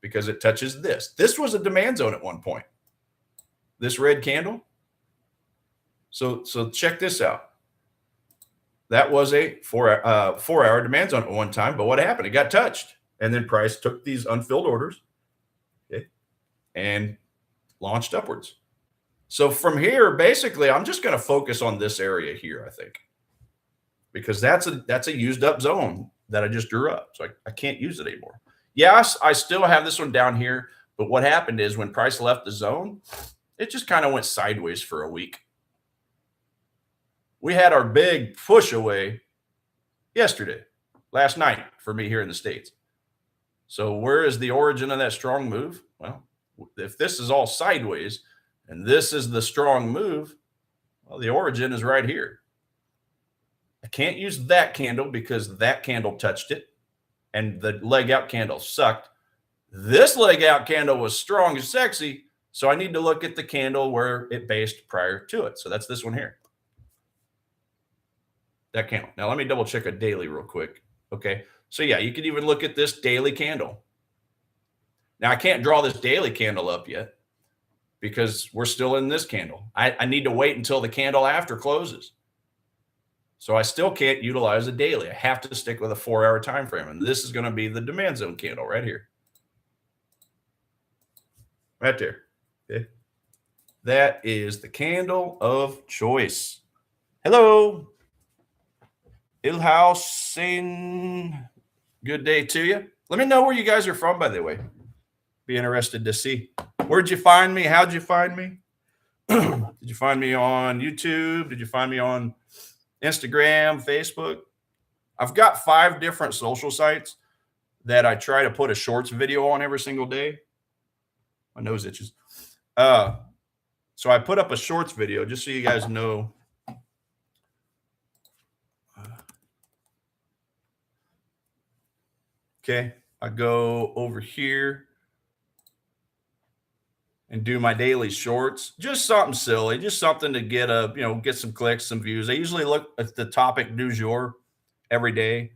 because it touches this. This was a demand zone at one point. This red candle. So check this out. That was a 4-hour demand zone at one time, but what happened? It got touched, and then price took these unfilled orders, okay, and launched upwards. So from here, basically, I'm just going to focus on this area here, I think, because that's a used up zone that I just drew up, so I can't use it anymore. Yes, I still have this one down here, but what happened is when price left the zone, it just kind of went sideways for a week. We had our big push away yesterday, last night for me here in the States. So where is the origin of that strong move? Well, if this is all sideways and this is the strong move, well, the origin is right here. I can't use that candle because that candle touched it and the leg out candle sucked. This leg out candle was strong and sexy. So I need to look at the candle where it based prior to it. So that's this one here. That candle. Now let me double check a daily real quick. Okay. So yeah, you can even look at this daily candle. Now I can't draw this daily candle up yet because we're still in this candle. I need to wait until the candle after closes. So I still can't utilize a daily. I have to stick with a 4-hour time frame. And this is going to be the demand zone candle right here. Right there. Okay. That is the candle of choice. Hello. Ilhausen, good day to you. Let me know where you guys are from, by the way. Be interested to see. Where'd you find me? How'd you find me? Did you find me on YouTube? Did you find me on Instagram, Facebook? I've got 5 different social sites that I try to put a shorts video on every single day. My nose itches. So I put up a shorts video just so you guys know. Okay, I go over here and do my daily shorts. Just something silly, just something to get get some clicks, some views. I usually look at the topic du jour every day,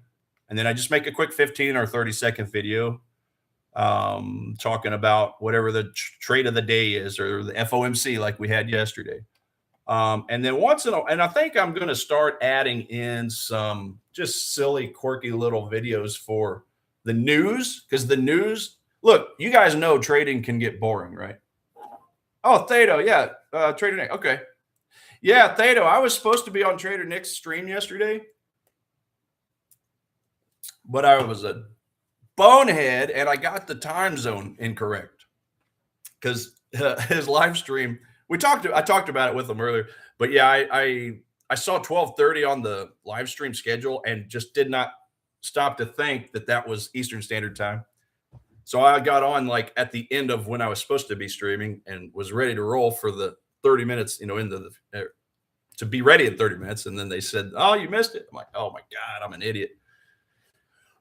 and then I just make a quick 15 or 30-second video talking about whatever the trade of the day is or the FOMC like we had yesterday. And then and I think I'm going to start adding in some just silly, quirky little videos for the news, because the news, look, you guys know trading can get boring, right? Oh, Thato, yeah, Trader Nick, okay. Yeah, Thato, I was supposed to be on Trader Nick's stream yesterday, but I was a bonehead and I got the time zone incorrect because his live stream, I talked about it with him earlier, but yeah, I saw 12:30 on the live stream schedule and just did not stop to think that was Eastern Standard Time. So I got on like at the end of when I was supposed to be streaming and was ready to roll for the 30 minutes, to be ready in 30 minutes. And then they said, "Oh, you missed it." I'm like, "Oh my God, I'm an idiot."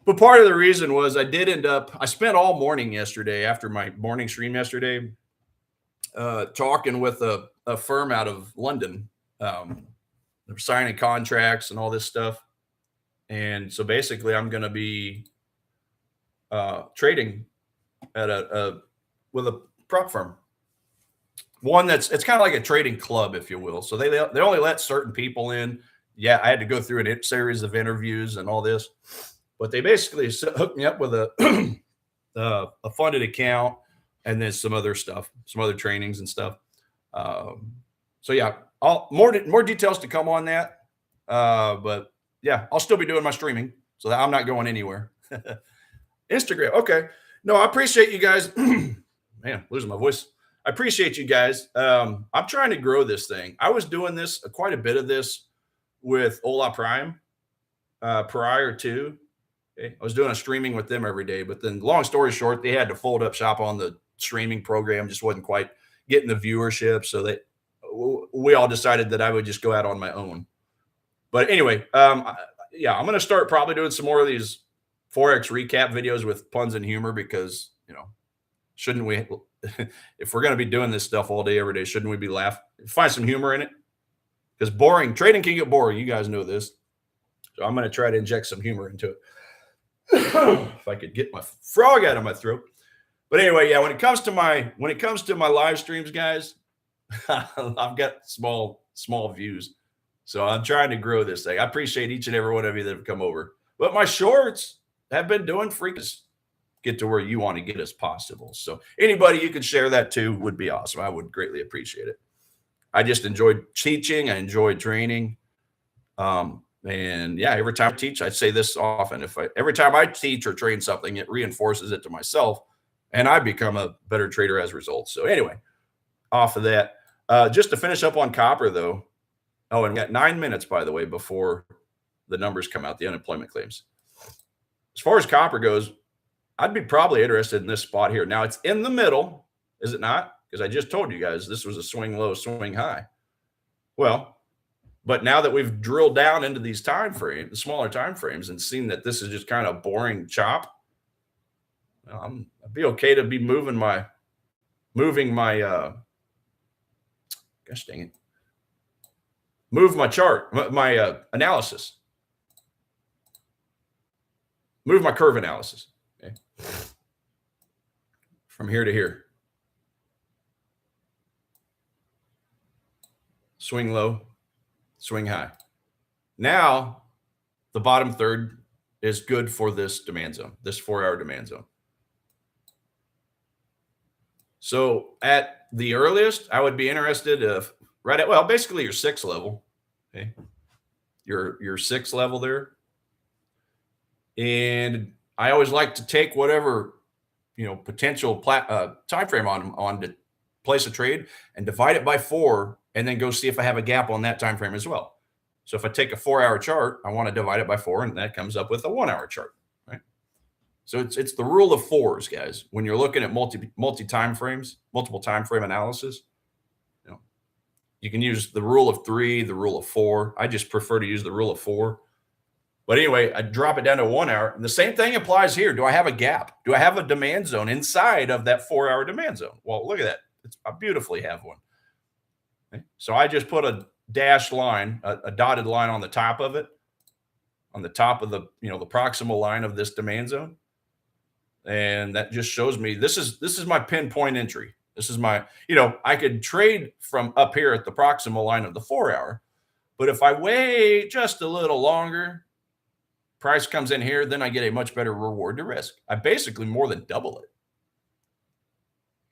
But part of the reason was I spent all morning yesterday after my morning stream yesterday, talking with a firm out of London. They're signing contracts and all this stuff. And so basically I'm going to be trading at with a prop firm. One it's kind of like a trading club, if you will. So they only let certain people in. Yeah, I had to go through a series of interviews and all this, but they basically hooked me up with a funded account and then some other stuff, some other trainings and stuff. So yeah, more details to come on that. But yeah, I'll still be doing my streaming, so that I'm not going anywhere. Instagram, okay. No, I appreciate you guys. Man, losing my voice. I appreciate you guys. I'm trying to grow this thing. I was doing quite a bit of this with Ola Prime prior to. Okay? I was doing a streaming with them every day, but then long story short, they had to fold up shop on the streaming program. Just wasn't quite getting the viewership, so we all decided that I would just go out on my own. But anyway, yeah, I'm going to start probably doing some more of these Forex recap videos with puns and humor because, shouldn't we, if we're going to be doing this stuff all day, every day, shouldn't we be laughing? Find some humor in it? Because trading can get boring. You guys know this. So I'm going to try to inject some humor into it. If I could get my frog out of my throat. But anyway, yeah, when it comes to my live streams, guys, I've got small views. So I'm trying to grow this thing. I appreciate each and every one of you that have come over. But my shorts have been doing freaking get to where you want to get as possible. So anybody you could share that to would be awesome. I would greatly appreciate it. I just enjoyed teaching. I enjoyed training. And yeah, every time I teach, I say this often, every time I teach or train something, it reinforces it to myself and I become a better trader as a result. So anyway, off of that, just to finish up on copper though. Oh, and we got 9 minutes, by the way, before the numbers come out, the unemployment claims. As far as copper goes, I'd be probably interested in this spot here. Now it's in the middle, is it not? Because I just told you guys this was a swing low, swing high. Well, but now that we've drilled down into these the smaller time frames, and seen that this is just kind of boring chop, I'd be okay to be moving my gosh dang it, move my chart, my analysis, move my curve analysis. Okay. From here to here. Swing low, swing high. Now, the bottom third is good for this demand zone, this 4-hour demand zone. So at the earliest, I would be interested basically your 6 level. Okay. Your 6 level there. And I always like to take whatever, potential time frame on to place a trade and divide it by 4 and then go see if I have a gap on that time frame as well. So if I take a 4-hour chart, I want to divide it by 4 and that comes up with a 1-hour chart, right? So it's the rule of 4s, guys. When you're looking at multiple time frame analysis, you can use the rule of 3, the rule of 4. I just prefer to use the rule of 4. But anyway, I drop it down to 1 hour. And the same thing applies here. Do I have a gap? Do I have a demand zone inside of that 4-hour demand zone? Well, look at that. I beautifully have one. Okay. So I just put a dashed line, a dotted line on the top of it, on the top of the proximal line of this demand zone. And that just shows me this is my pinpoint entry. This is my, I could trade from up here at the proximal line of the 4-hour. But if I wait just a little longer, price comes in here, then I get a much better reward to risk. I basically more than double it.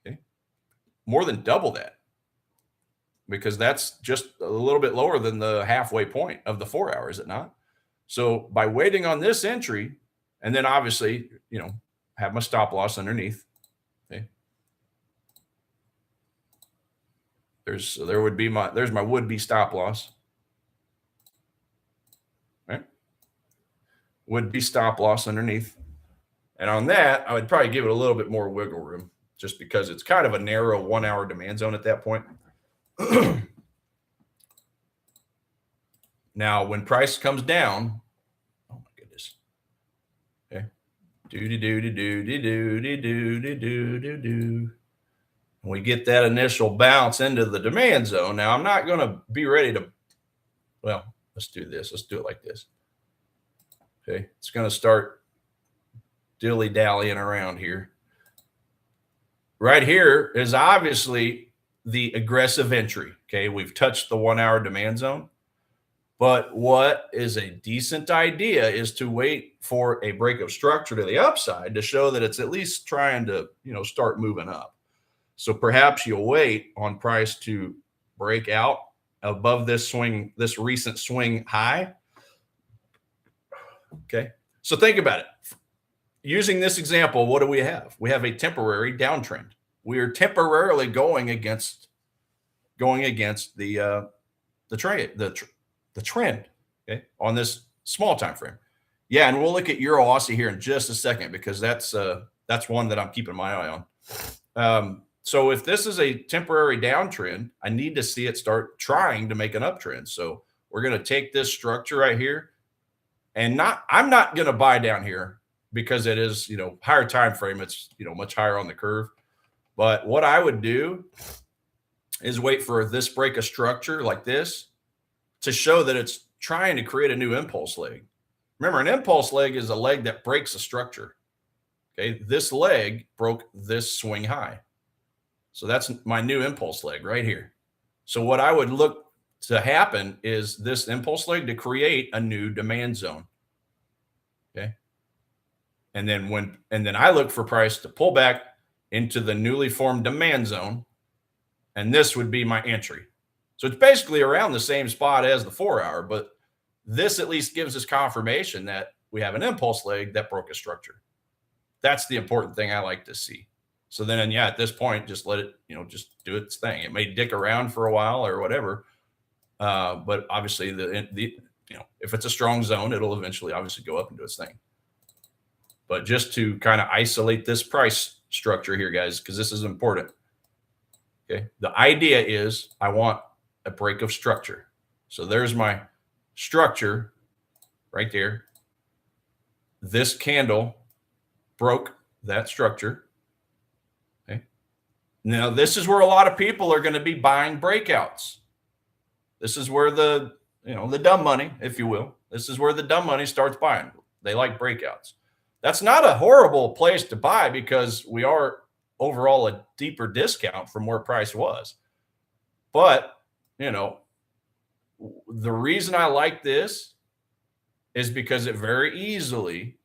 Okay. More than double that. Because that's just a little bit lower than the halfway point of the 4-hour, is it not? So by waiting on this entry, and then obviously, have my stop loss underneath. Okay. There's my would-be stop loss. Right? Would-be stop loss underneath. And on that, I would probably give it a little bit more wiggle room just because it's kind of a narrow 1-hour demand zone at that point. Now, when price comes down, oh my goodness. Okay. When we get that initial bounce into the demand zone, now I'm not going to be ready to, let's do this. Let's do it like this. Okay. It's going to start dilly-dallying around here. Right here is obviously the aggressive entry. Okay. We've touched the 1-hour demand zone. But what is a decent idea is to wait for a break of structure to the upside to show that it's at least trying to, start moving up. So perhaps you'll wait on price to break out above this recent swing high. Okay. So think about it. Using this example, what do we have? We have a temporary downtrend. We are temporarily going against the trend, okay, on this small time frame. Yeah, and we'll look at Euro Aussie here in just a second because that's one that I'm keeping my eye on. So if this is a temporary downtrend, I need to see it start trying to make an uptrend. So we're going to take this structure right here, and I'm not going to buy down here because it is, higher time frame. It's, much higher on the curve. But what I would do is wait for this break of structure like this to show that it's trying to create a new impulse leg. Remember, an impulse leg is a leg that breaks a structure. Okay, this leg broke this swing high. So that's my new impulse leg right here. So what I would look to happen is this impulse leg to create a new demand zone. Okay. And then I look for price to pull back into the newly formed demand zone. And this would be my entry. So it's basically around the same spot as the 4-hour, but this at least gives us confirmation that we have an impulse leg that broke a structure. That's the important thing I like to see. So then, yeah, at this point, just let it, just do its thing. It may dick around for a while or whatever. But obviously if it's a strong zone, it'll eventually obviously go up and do its thing. But just to kind of isolate this price structure here, guys, because this is important. Okay. The idea is I want a break of structure. So there's my structure right there. This candle broke that structure. Okay. Now, this is where a lot of people are going to be buying breakouts. This is where the dumb money, if you will, this is where the dumb money starts buying. They like breakouts. That's not a horrible place to buy because we are overall a deeper discount from where price was. But, the reason I like this is because it very easily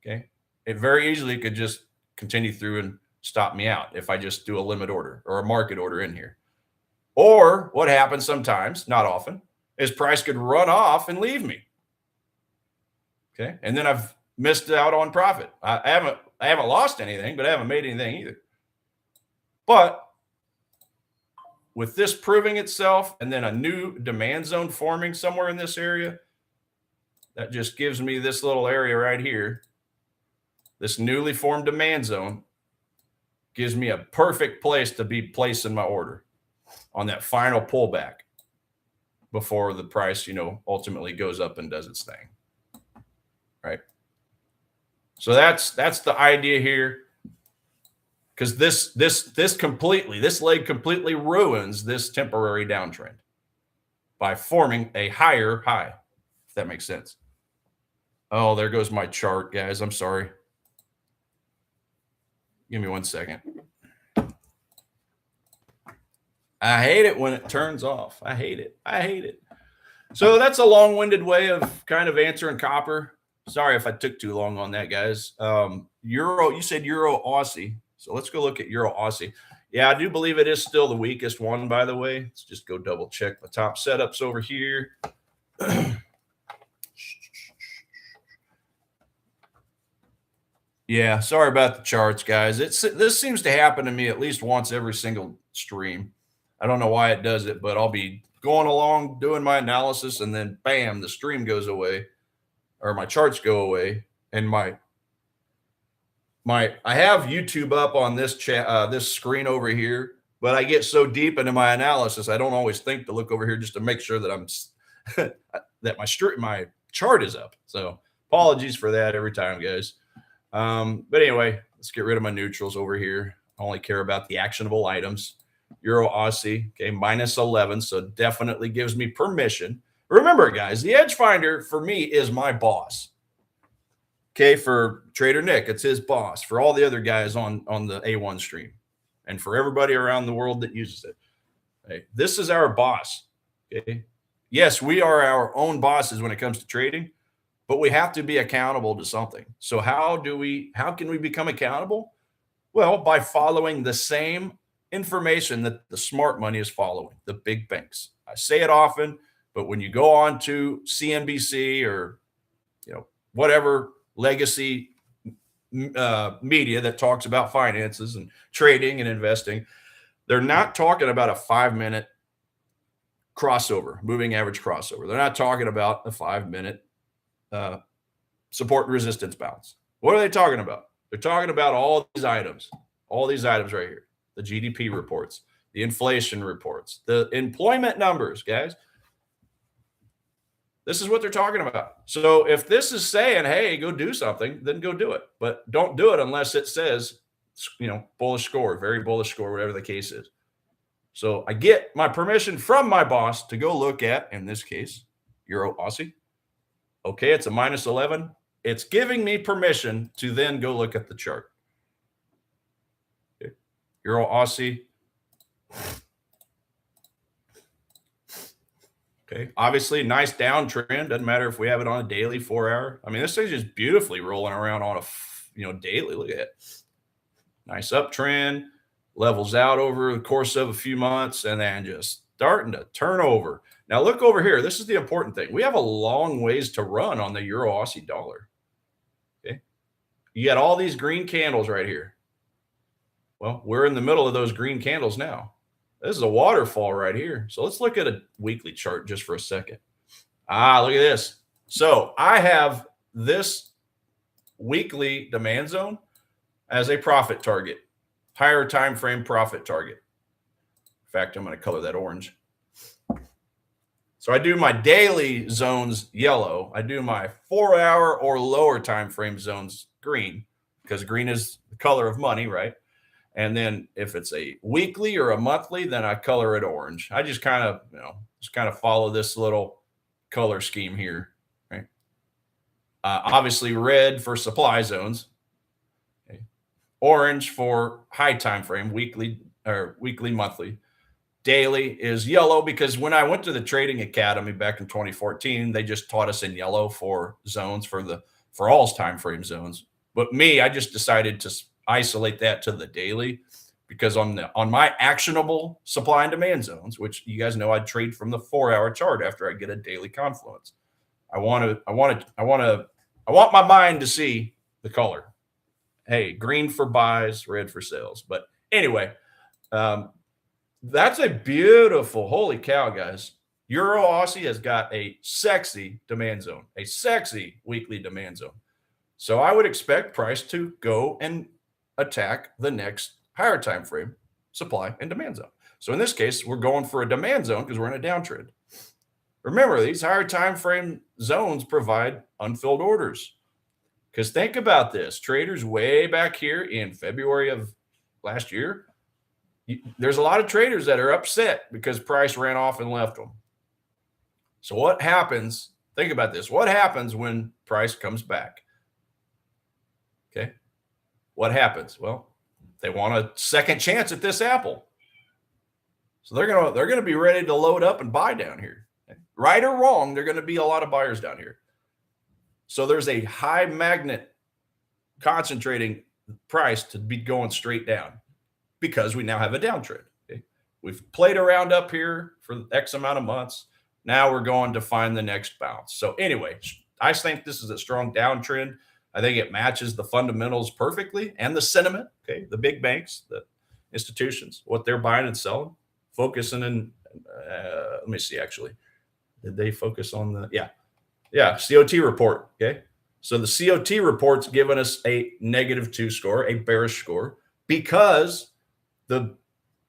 could just continue through and stop me out if I just do a limit order or a market order in here. Or what happens sometimes, not often, is price could run off and leave me. Okay. And then I've missed out on profit. I haven't lost anything, but I haven't made anything either. But with this proving itself and then a new demand zone forming somewhere in this area, that just gives me this little area right here. This newly formed demand zone gives me a perfect place to be placing my order on that final pullback before the price, ultimately goes up and does its thing. Right. So that's the idea here. Because this leg completely ruins this temporary downtrend by forming a higher high, if that makes sense. Oh, there goes my chart, guys. I'm sorry. Give me 1 second. I hate it when it turns off. I hate it. So that's a long-winded way of kind of answering copper. Sorry if I took too long on that, guys. Euro, you said Euro Aussie. So let's go look at Euro Aussie. Yeah, I do believe it is still the weakest one, by the way. Let's just go double check the top setups over here. Yeah, sorry about the charts, guys. This seems to happen to me at least once every single stream. I don't know why it does it, but I'll be going along doing my analysis and then bam, the stream goes away or my charts go away and I have YouTube up on this chat, this screen over here, but I get so deep into my analysis, I don't always think to look over here just to make sure that I'm that my chart is up. So apologies for that every time, guys. But anyway, let's get rid of my neutrals over here. I only care about the actionable items. Euro Aussie, okay, minus 11. So definitely gives me permission. Remember, guys, the Edge Finder for me is my boss. Okay, for Trader Nick, it's his boss. For all the other guys on the A1 stream, and for everybody around the world that uses it, okay, this is our boss. Okay, yes, we are our own bosses when it comes to trading, but we have to be accountable to something. So how can we become accountable? Well, by following the same information that the smart money is following, the big banks. I say it often, but when you go on to CNBC or whatever legacy media that talks about finances and trading and investing, they're not talking about a 5-minute crossover, moving average crossover. They're not talking about a 5-minute support and resistance bounce. What are they talking about? They're talking about all these items right here, the GDP reports, the inflation reports, the employment numbers, guys. This is what they're talking about. So if this is saying, hey, go do something, then go do it. But don't do it unless it says, bullish score, very bullish score, whatever the case is. So I get my permission from my boss to go look at, in this case, Euro Aussie. Okay, it's a minus 11. It's giving me permission to then go look at the chart. Okay. Euro Aussie. Okay, obviously nice downtrend. Doesn't matter if we have it on a daily, 4-hour. I mean, this thing's just beautifully rolling around on a daily. Look at it. Nice uptrend, levels out over the course of a few months, and then just starting to turn over. Now look over here. This is the important thing. We have a long ways to run on the Euro Aussie dollar. Okay, you got all these green candles right here. Well, we're in the middle of those green candles now. This is a waterfall right here. So let's look at a weekly chart just for a second. Look at this. So I have this weekly demand zone as a profit target, higher time frame profit target. In fact, I'm going to color that orange. So I do my daily zones yellow. I do my 4-hour or lower time frame zones green, because green is the color of money, right? And then if it's a weekly or a monthly, then I color it orange. I just kind of follow this little color scheme here, right? Obviously red for supply zones, okay. Orange for high time frame, weekly, monthly. Daily is yellow because when I went to the Trading Academy back in 2014, they just taught us in yellow for zones for all time frame zones. But me, I just decided to isolate that to the daily, because on my actionable supply and demand zones, which you guys know I trade from the 4-hour chart after I get a daily confluence. I want my mind to see the color. Hey, green for buys, red for sales. But anyway, that's a beautiful, holy cow, guys. Euro Aussie has got a sexy demand zone, a sexy weekly demand zone. So I would expect price to go and attack the next higher time frame supply and demand zone. So in this case, we're going for a demand zone because we're in a downtrend. Remember, these higher time frame zones provide unfilled orders. Because think about this, traders way back here in February of last year, there's a lot of traders that are upset because price ran off and left them. So what happens? Think about this. What happens when price comes back? Okay. What happens? Well, they want a second chance at this apple. So they're going to be ready to load up and buy down here. Right or wrong, there're going to be a lot of buyers down here. So there's a high magnet concentrating price to be going straight down because we now have a downtrend. Okay? We've played around up here for X amount of months. Now we're going to find the next bounce. So anyway, I think this is a strong downtrend. I think it matches the fundamentals perfectly and the sentiment. Okay, the big banks, the institutions, what they're buying and selling, focusing in. Let me see. Actually, did they focus on the? Yeah. COT report. Okay, so the COT report's given us a -2 score, a bearish score, because the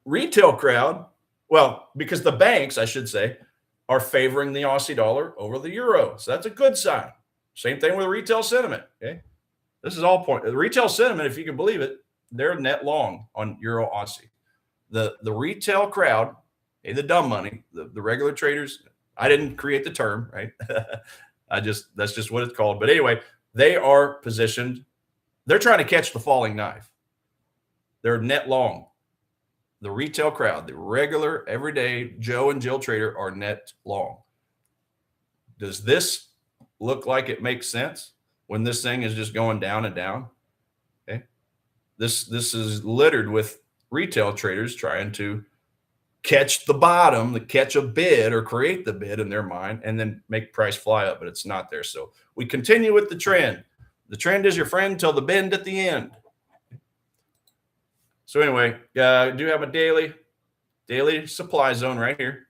retail crowd, because the banks, I should say, are favoring the Aussie dollar over the euro. So that's a good sign. Same thing with retail sentiment. Okay, this is all point. The retail sentiment, if you can believe it, they're net long on Euro Aussie. The retail crowd, the dumb money, the regular traders. I didn't create the term, right? That's just what it's called. But anyway, they are positioned. They're trying to catch the falling knife. They're net long. The retail crowd, the regular, everyday Joe and Jill trader, are net long. Does this look like it makes sense when this thing is just going down and down? Okay. This is littered with retail traders trying to catch the bottom, to catch a bid or create the bid in their mind and then make price fly up, but it's not there. So we continue with the trend. The trend is your friend till the bend at the end. So anyway, I do have a daily supply zone right here.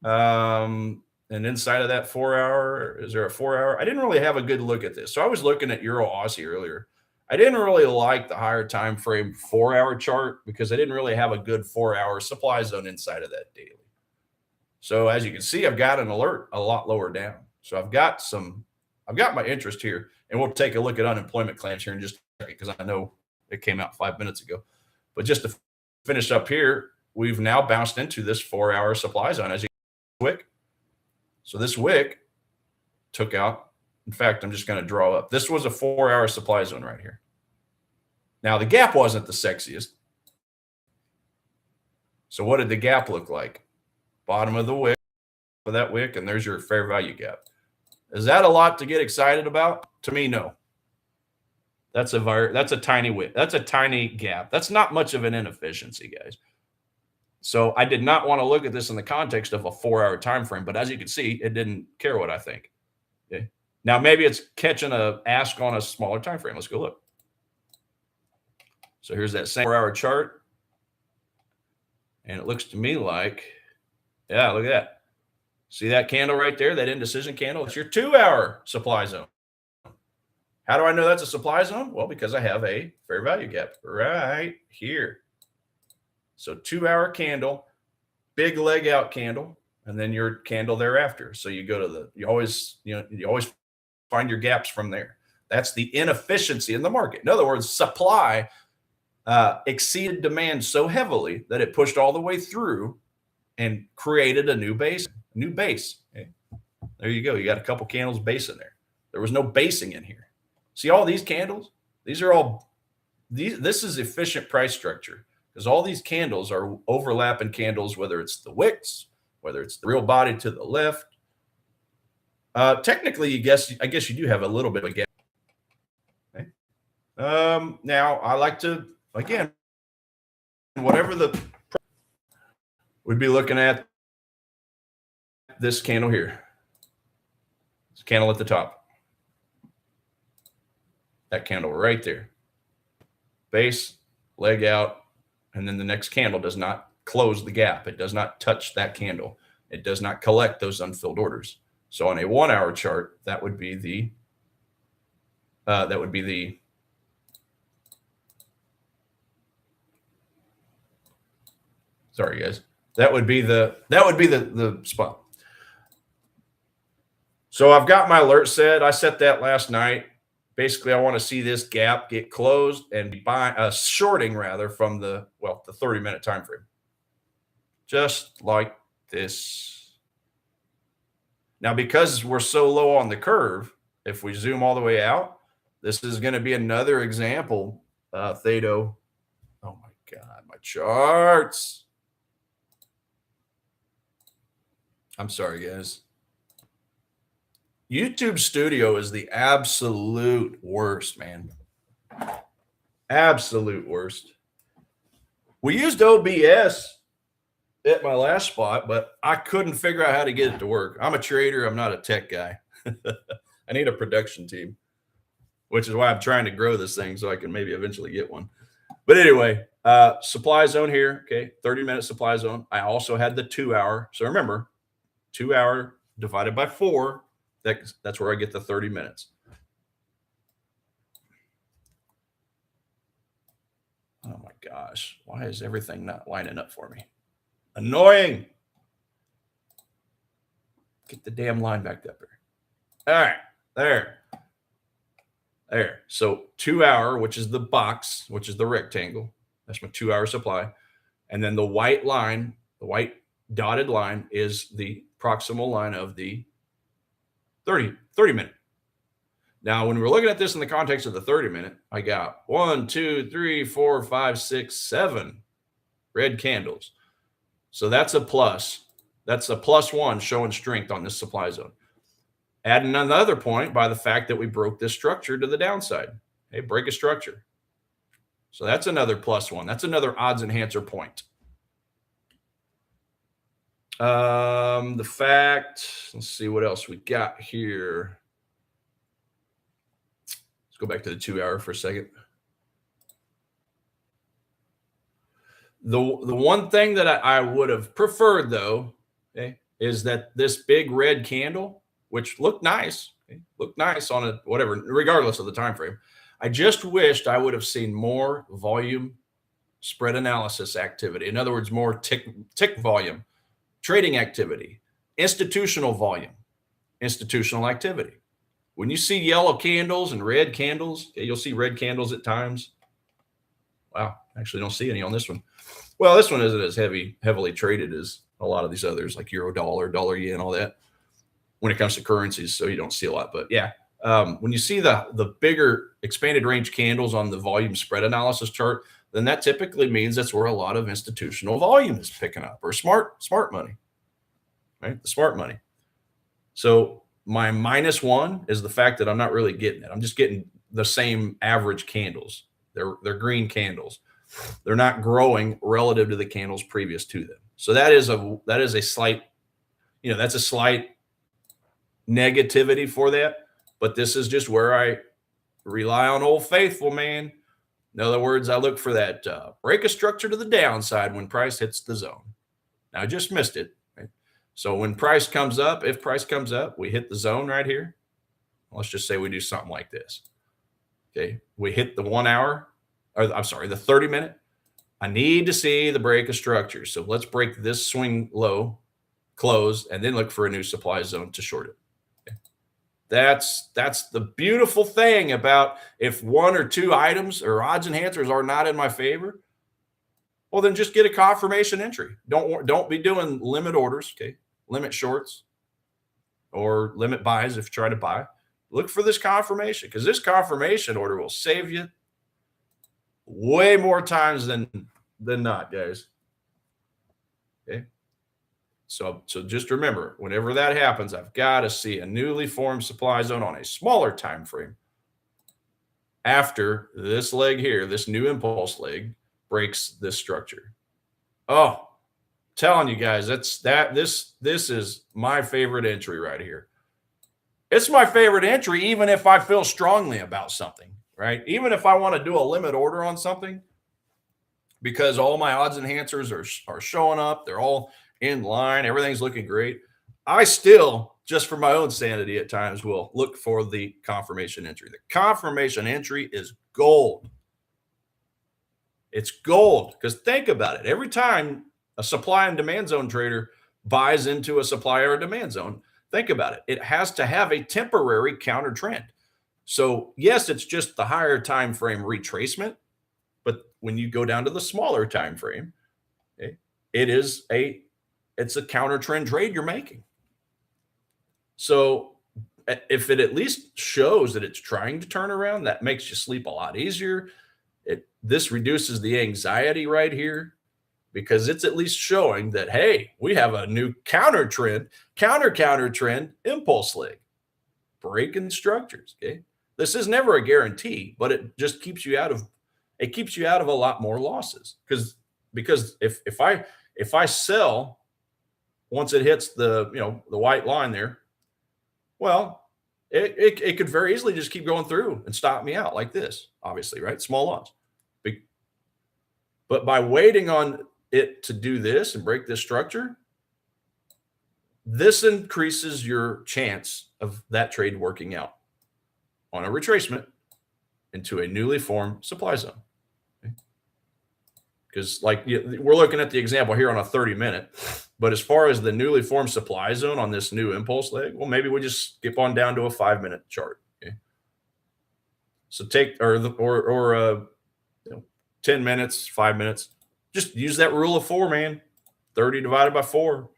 And inside of that 4-hour, is there a 4-hour? I didn't really have a good look at this. So I was looking at Euro Aussie earlier. I didn't really like the higher time frame 4-hour chart because I didn't really have a good 4-hour supply zone inside of that daily. So as you can see, I've got an alert a lot lower down. So I've got my interest here, and we'll take a look at unemployment claims here in just a second because I know it came out 5 minutes ago. But just to finish up here, we've now bounced into this 4-hour supply zone as you wick. So this wick took out. In fact, I'm just going to draw up. This was a 4-hour supply zone right here. Now the gap wasn't the sexiest. So what did the gap look like? Bottom of the wick, for that wick, and there's your fair value gap. Is that a lot to get excited about? To me, no. That's a tiny wick. That's a tiny gap. That's not much of an inefficiency, guys. So I did not want to look at this in the context of a 4-hour time frame, but as you can see, it didn't care what I think. Okay. Now maybe it's catching a ask on a smaller time frame. Let's go look. So here's that same 4-hour chart, and it looks to me like, yeah, look at that. See that candle right there, that indecision candle? It's your 2-hour supply zone. How do I know that's a supply zone? Well, because I have a fair value gap right here. So 2-hour candle, big leg out candle, and then your candle thereafter. So you go to you always find your gaps from there. That's the inefficiency in the market. In other words, supply exceeded demand so heavily that it pushed all the way through and created a new base. Okay. There you go. You got a couple candles base in there. There was no basing in here. See all these candles? This is efficient price structure because all these candles are overlapping candles, whether it's the wicks, whether it's the real body to the left. Technically, I guess you do have a little bit of a gap. Okay. Now I like to, again, whatever we'd be looking at this candle here. This candle at the top. That candle right there. Base, leg out, and then the next candle does not close the gap. It does not touch that candle. It does not collect those unfilled orders. So on a 1-hour chart, that would be the sorry guys. That would be the spot. So I've got my alert set. I set that last night. Basically, I want to see this gap get closed and be shorting rather from the 30-minute time frame. Just like this. Now, because we're so low on the curve, if we zoom all the way out, this is going to be another example, Thado. Oh my God, my charts. I'm sorry, guys. YouTube Studio is the absolute worst, man. Absolute worst. We used OBS at my last spot, but I couldn't figure out how to get it to work. I'm a trader. I'm not a tech guy. I need a production team, which is why I'm trying to grow this thing so I can maybe eventually get one. But anyway, supply zone here. Okay, 30-minute supply zone. I also had the 2-hour. So remember, 2-hour divided by 4. That's where I get the 30 minutes. Oh my gosh. Why is everything not lining up for me? Annoying. Get the damn line back up here. All right. There. So 2-hour, which is the box, which is the rectangle. That's my 2-hour supply. And then the white line, the white dotted line is the proximal line of the 30 minute. Now, when we're looking at this in the context of the 30-minute, I got 1, 2, 3, 4, 5, 6, 7 red candles. So that's a plus. That's a +1 showing strength on this supply zone. Adding another point by the fact that we broke this structure to the downside. Hey, break a structure. So that's another +1. That's another odds enhancer point. The fact, let's see what else we got here. Let's go back to the 2-hour for a second. The one thing that I would have preferred, though, okay, is that this big red candle, which looked nice, looked nice on a whatever, regardless of the time frame. I just wished I would have seen more volume spread analysis activity. In other words, more tick volume. trading activity, institutional volume, institutional activity. When you see yellow candles and red candles, okay, you'll see red candles at times. Wow, actually don't see any on this one. Well, this one isn't as heavily traded as a lot of these others, like euro dollar, dollar yen, all that, when it comes to currencies. So you don't see a lot. But yeah, when you see the bigger expanded range candles on the volume spread analysis chart, then that typically means that's where a lot of institutional volume is picking up, or smart money, right? The smart money. So my -1 is the fact that I'm not really getting it. I'm just getting the same average candles. They're green candles. They're not growing relative to the candles previous to them. So that is a slight, that's a slight negativity for that. But this is just where I rely on Old Faithful, man. In other words, I look for that break of structure to the downside when price hits the zone. Now I just missed it. Right? So when price comes up, if price comes up, we hit the zone right here. Let's just say we do something like this. Okay, we hit the 1 hour, or I'm sorry, the 30-minute. I need to see the break of structure. So let's break this swing low, close, and then look for a new supply zone to short it. Okay. That's the beautiful thing about if one or two items or odds enhancers are not in my favor, well, then just get a confirmation entry. Don't be doing limit orders, okay? Limit shorts or limit buys if you try to buy. Look for this confirmation, because this confirmation order will save you way more times than not, guys. Okay. So just remember, whenever that happens, I've got to see a newly formed supply zone on a smaller time frame after this leg here, this new impulse leg, breaks this structure. Oh, telling you guys, this is my favorite entry right here. It's my favorite entry, even if I feel strongly about something, right? Even if I want to do a limit order on something, because all my odds enhancers are showing up, they're all in line, everything's looking great. I still, just for my own sanity at times, will look for the confirmation entry. The confirmation entry is gold. It's gold, because think about it. Every time a supply and demand zone trader buys into a supply or demand zone, think about it. It has to have a temporary counter trend. So yes, it's just the higher time frame retracement, but when you go down to the smaller time frame, okay, it's a counter trend trade you're making. So if it at least shows that it's trying to turn around, that makes you sleep a lot easier. This reduces the anxiety right here, because it's at least showing that, hey, we have a new counter trend impulse leg, breaking structures. Okay, this is never a guarantee, but it just keeps you out of a lot more losses, because if I sell once it hits the white line there, well, it could very easily just keep going through and stop me out like this, obviously, right? Small loss. But by waiting on it to do this and break this structure, this increases your chance of that trade working out on a retracement into a newly formed supply zone. Because we're looking at the example here on a 30-minute, but as far as the newly formed supply zone on this new impulse leg, well, maybe we just skip on down to a 5-minute chart. Okay. So take 10 minutes, 5 minutes. Just use that rule of 4, man. 30 divided by 4.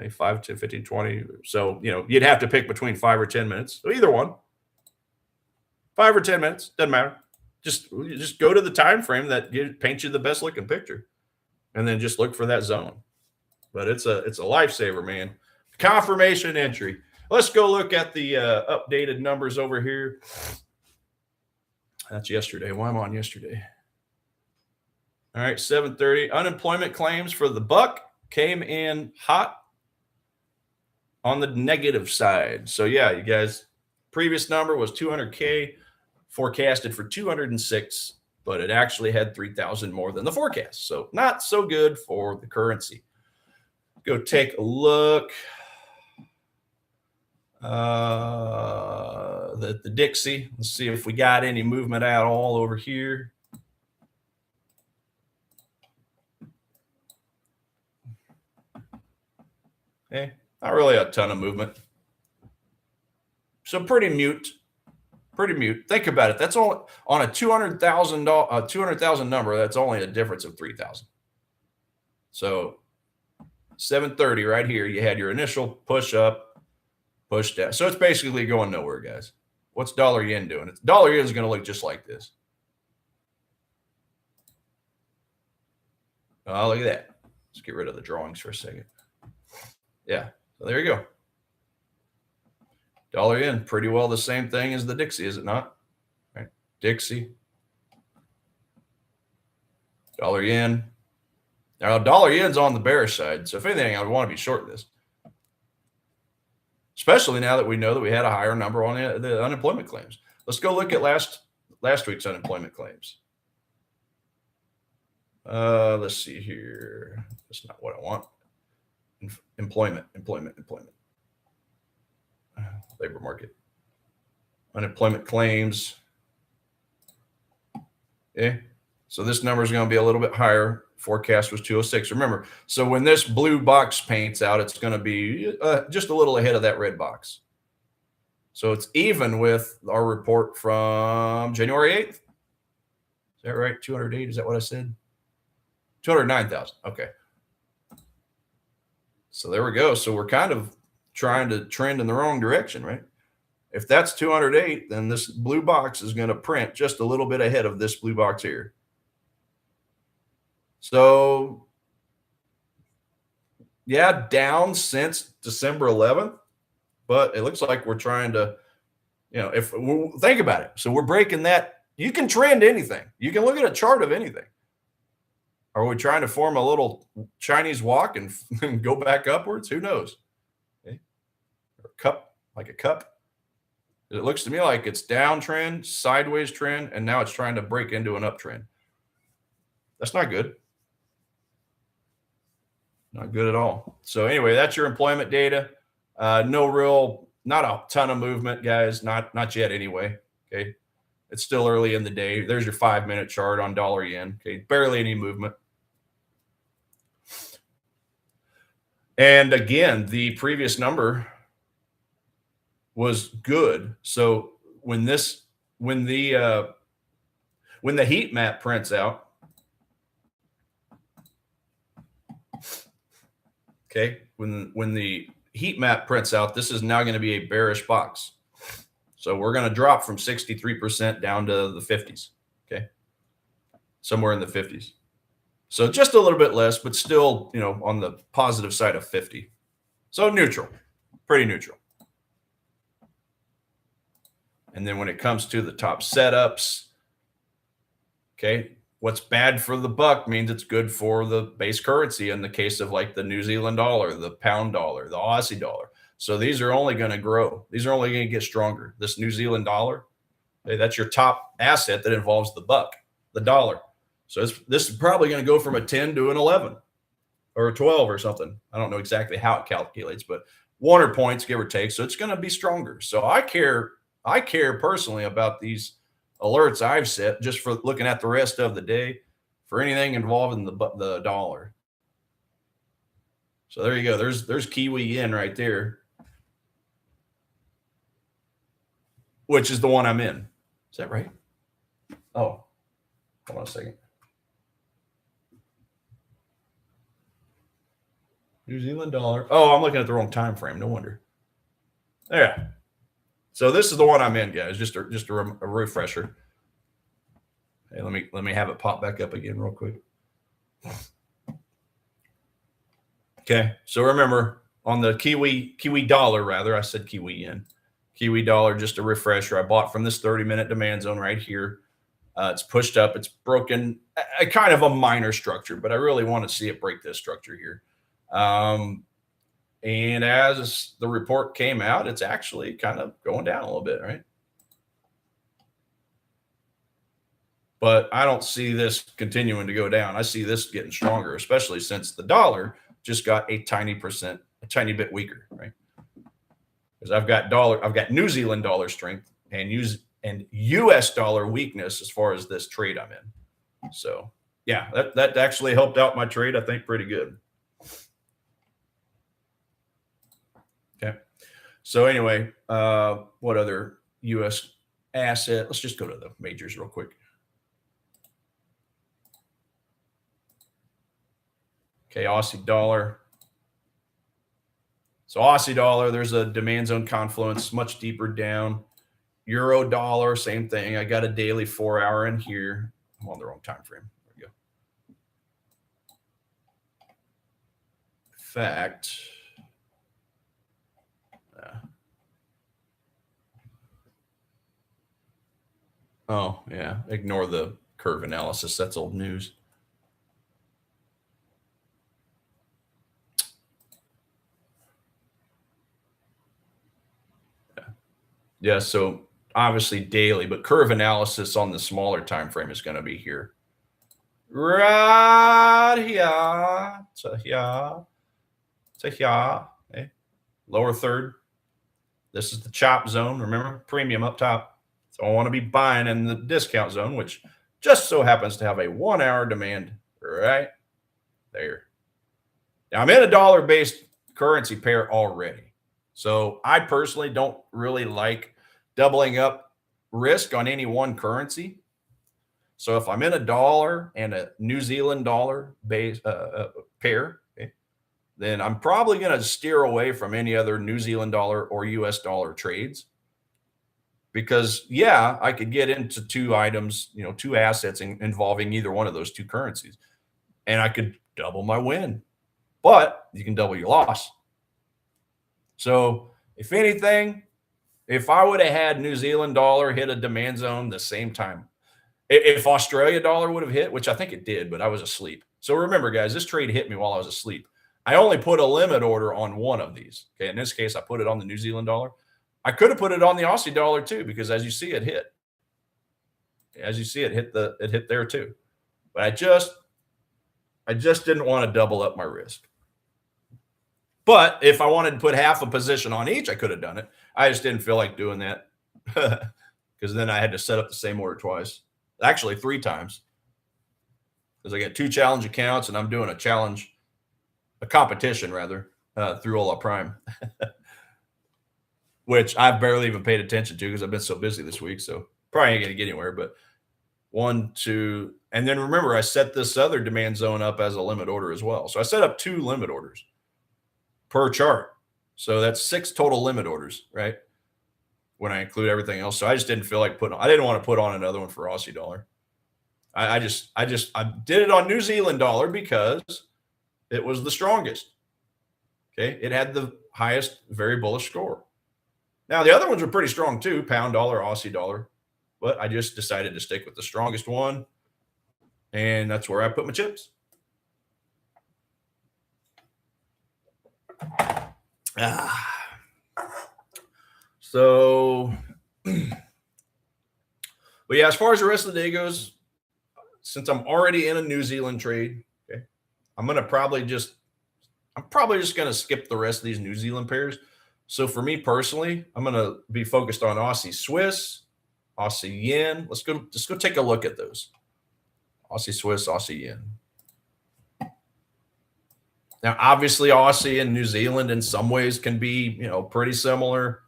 5, 10, 15, 20. So, you'd have to pick between 5 or 10 minutes. So either one. 5 or 10 minutes, doesn't matter. Just go to the time frame that paints you the best looking picture, and then just look for that zone. But it's a lifesaver, man. Confirmation entry. Let's go look at the updated numbers over here. That's yesterday. Why am I on yesterday? All right, 7:30. Unemployment claims for the buck came in hot on the negative side. So yeah, you guys, previous number was 200K, forecasted for 206, but it actually had 3,000 more than the forecast. So not so good for the currency. Go take a look. The Dixie. Let's see if we got any movement at all over here. Not really a ton of movement. So pretty mute. Pretty mute. Think about it. That's only on a $200,000 number. That's only a difference of 3,000. So 730 right here. You had your initial push up, push down. So it's basically going nowhere, guys. What's dollar yen doing? It's dollar yen is going to look just like this. Oh, look at that. Let's get rid of the drawings for a second. Yeah. So there you go. Dollar yen, pretty well the same thing as the Dixie, is it not? Right. Dixie. Dollar yen. Now, dollar yen's on the bearish side. So if anything, I would want to be short this. Especially now that we know that we had a higher number on the unemployment claims. Let's go look at last week's unemployment claims. Let's see here. That's not what I want. Employment. Labor market. Unemployment claims. Okay. So this number is going to be a little bit higher. Forecast was 206. Remember, so when this blue box paints out, it's going to be just a little ahead of that red box. So it's even with our report from January 8th. Is that right? 208. Is that what I said? 209,000. Okay. So there we go. So we're kind of trying to trend in the wrong direction, right? If that's 208, then this blue box is going to print just a little bit ahead of this blue box here. So, yeah, down since December 11th, but it looks like we're trying to, if we think about it. So we're breaking that. You can trend anything. You can look at a chart of anything. Are we trying to form a little Chinese walk and go back upwards? Who knows? Okay. Or cup, like a cup. It looks to me like it's downtrend, sideways trend, and now it's trying to break into an uptrend. That's not good. Not good at all. So anyway, that's your employment data. Not a ton of movement, guys. Not yet anyway. Okay. It's still early in the day. There's your 5-minute chart on dollar yen. Okay. Barely any movement. And again, the previous number was good. So when the heat map prints out, okay, when the heat map prints out, this is now going to be a bearish box. So we're going to drop from 63% down to the 50s, okay, somewhere in the 50s. So just a little bit less, but still, on the positive side of 50. So neutral, pretty neutral. And then when it comes to the top setups, okay, what's bad for the buck means it's good for the base currency in the case of like the New Zealand dollar, the pound dollar, the Aussie dollar. So these are only going to grow. These are only going to get stronger. This New Zealand dollar, okay, that's your top asset that involves the buck, the dollar. So this is probably going to go from a 10 to an 11 or a 12 or something. I don't know exactly how it calculates, but 100 points, give or take. So it's going to be stronger. So I care personally about these alerts I've set just for looking at the rest of the day for anything involving the dollar. So there you go. There's Kiwi yen right there, which is the one I'm in. Is that right? Oh, hold on a second. New Zealand dollar. Oh, I'm looking at the wrong time frame. No wonder. Yeah. So this is the one I'm in, guys. Just a refresher. Hey, let me have it pop back up again real quick. Okay. So remember on the Kiwi dollar, rather, I said Kiwi yen. Kiwi dollar, just a refresher. I bought from this 30-minute demand zone right here. It's pushed up. It's broken a kind of a minor structure, but I really want to see it break this structure here. And as the report came out, it's actually kind of going down a little bit, right? But I don't see this continuing to go down. I see this getting stronger, especially since the dollar just got a tiny bit weaker, right? Because I've got New Zealand dollar strength and US dollar weakness as far as this trade I'm in. So yeah, that actually helped out my trade, I think, pretty good. So anyway, what other U.S. asset? Let's just go to the majors real quick. Okay, Aussie dollar. So Aussie dollar, there's a demand zone confluence much deeper down. Euro dollar, same thing. I got a daily 4-hour in here. I'm on the wrong time frame. There we go. In fact, oh yeah, ignore the curve analysis. That's old news. Yeah, so obviously daily, but curve analysis on the smaller time frame is going to be here. Right here. So here. So here. Okay. Lower third. This is the chop zone. Remember, premium up top. So I want to be buying in the discount zone, which just so happens to have a 1-hour demand right there. Now I'm in a dollar-based currency pair already. So I personally don't really like doubling up risk on any one currency. So if I'm in a dollar and a New Zealand dollar base pair, okay, then I'm probably going to steer away from any other New Zealand dollar or US dollar trades. Because yeah, I could get into two items, two assets involving either one of those two currencies, and I could double my win, but you can double your loss. So if anything, if I would have had New Zealand dollar hit a demand zone the same time, if Australia dollar would have hit, which I think it did, but I was asleep. So remember, guys, this trade hit me while I was asleep. I only put a limit order on one of these. Okay, in this case, I put it on the New Zealand dollar. I could have put it on the Aussie dollar too, because as you see, it hit. As you see, it hit there too. But I just didn't want to double up my risk. But if I wanted to put half a position on each, I could have done it. I just didn't feel like doing that because then I had to set up the same order twice, actually 3 times, because I got 2 challenge accounts and I'm doing a competition rather, through Ola Prime, which I've barely even paid attention to because I've been so busy this week. So probably ain't going to get anywhere. But 1, 2, and then remember, I set this other demand zone up as a limit order as well. So I set up 2 limit orders per chart. So that's 6 total limit orders, right? When I include everything else. So I just didn't feel like I didn't want to put on another one for Aussie dollar. I did it on New Zealand dollar because it was the strongest. Okay. It had the highest very bullish score. Now the other ones were pretty strong too, pound dollar, Aussie dollar, but I just decided to stick with the strongest one. And that's where I put my chips. So, but yeah, as far as the rest of the day goes, since I'm already in a New Zealand trade, okay, I'm probably just going to skip the rest of these New Zealand pairs. So for me personally, I'm going to be focused on Aussie Swiss, Aussie Yen. Let's go take a look at those. Aussie Swiss, Aussie Yen. Now, obviously, Aussie and New Zealand in some ways can be, pretty similar.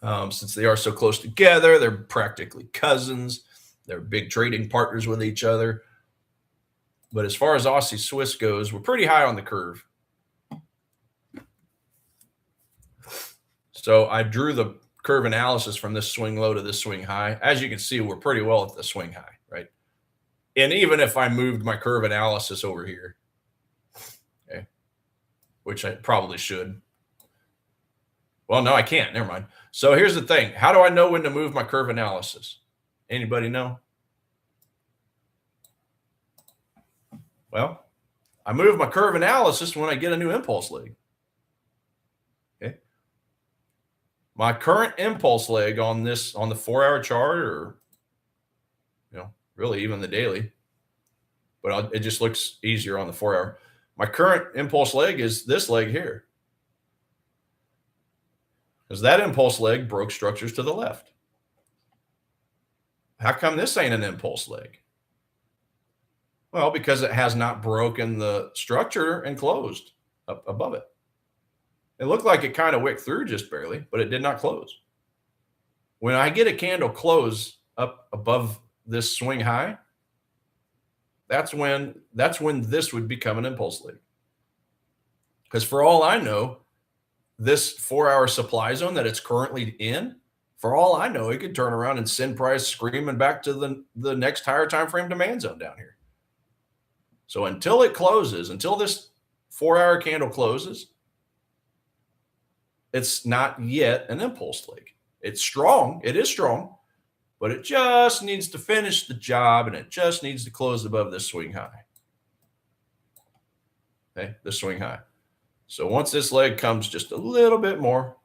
Since they are so close together, they're practically cousins. They're big trading partners with each other. But as far as Aussie Swiss goes, we're pretty high on the curve. So I drew the curve analysis from this swing low to this swing high. As you can see, we're pretty well at the swing high, right? And even if I moved my curve analysis over here, okay, which I probably should. Well, no, I can't. Never mind. So here's the thing. How do I know when to move my curve analysis? Anybody know? Well, I move my curve analysis when I get a new impulse leg. Okay. My current impulse leg on the 4-hour chart, or really even the daily, but it just looks easier on the 4-hour. My current impulse leg is this leg here, because that impulse leg broke structures to the left. How come this ain't an impulse leg? Well, because it has not broken the structure and closed up above it. It looked like it kind of wicked through just barely, but it did not close. When I get a candle close up above this swing high, that's when this would become an impulse lead. Because for all I know, this 4-hour supply zone that it's currently in, for all I know, it could turn around and send price screaming back to the next higher time frame demand zone down here. So until it closes, until this 4-hour candle closes, it's not yet an impulse leg. It's strong. It is strong, but it just needs to finish the job, and it just needs to close above this swing high. Okay, this swing high. So once this leg comes just a little bit more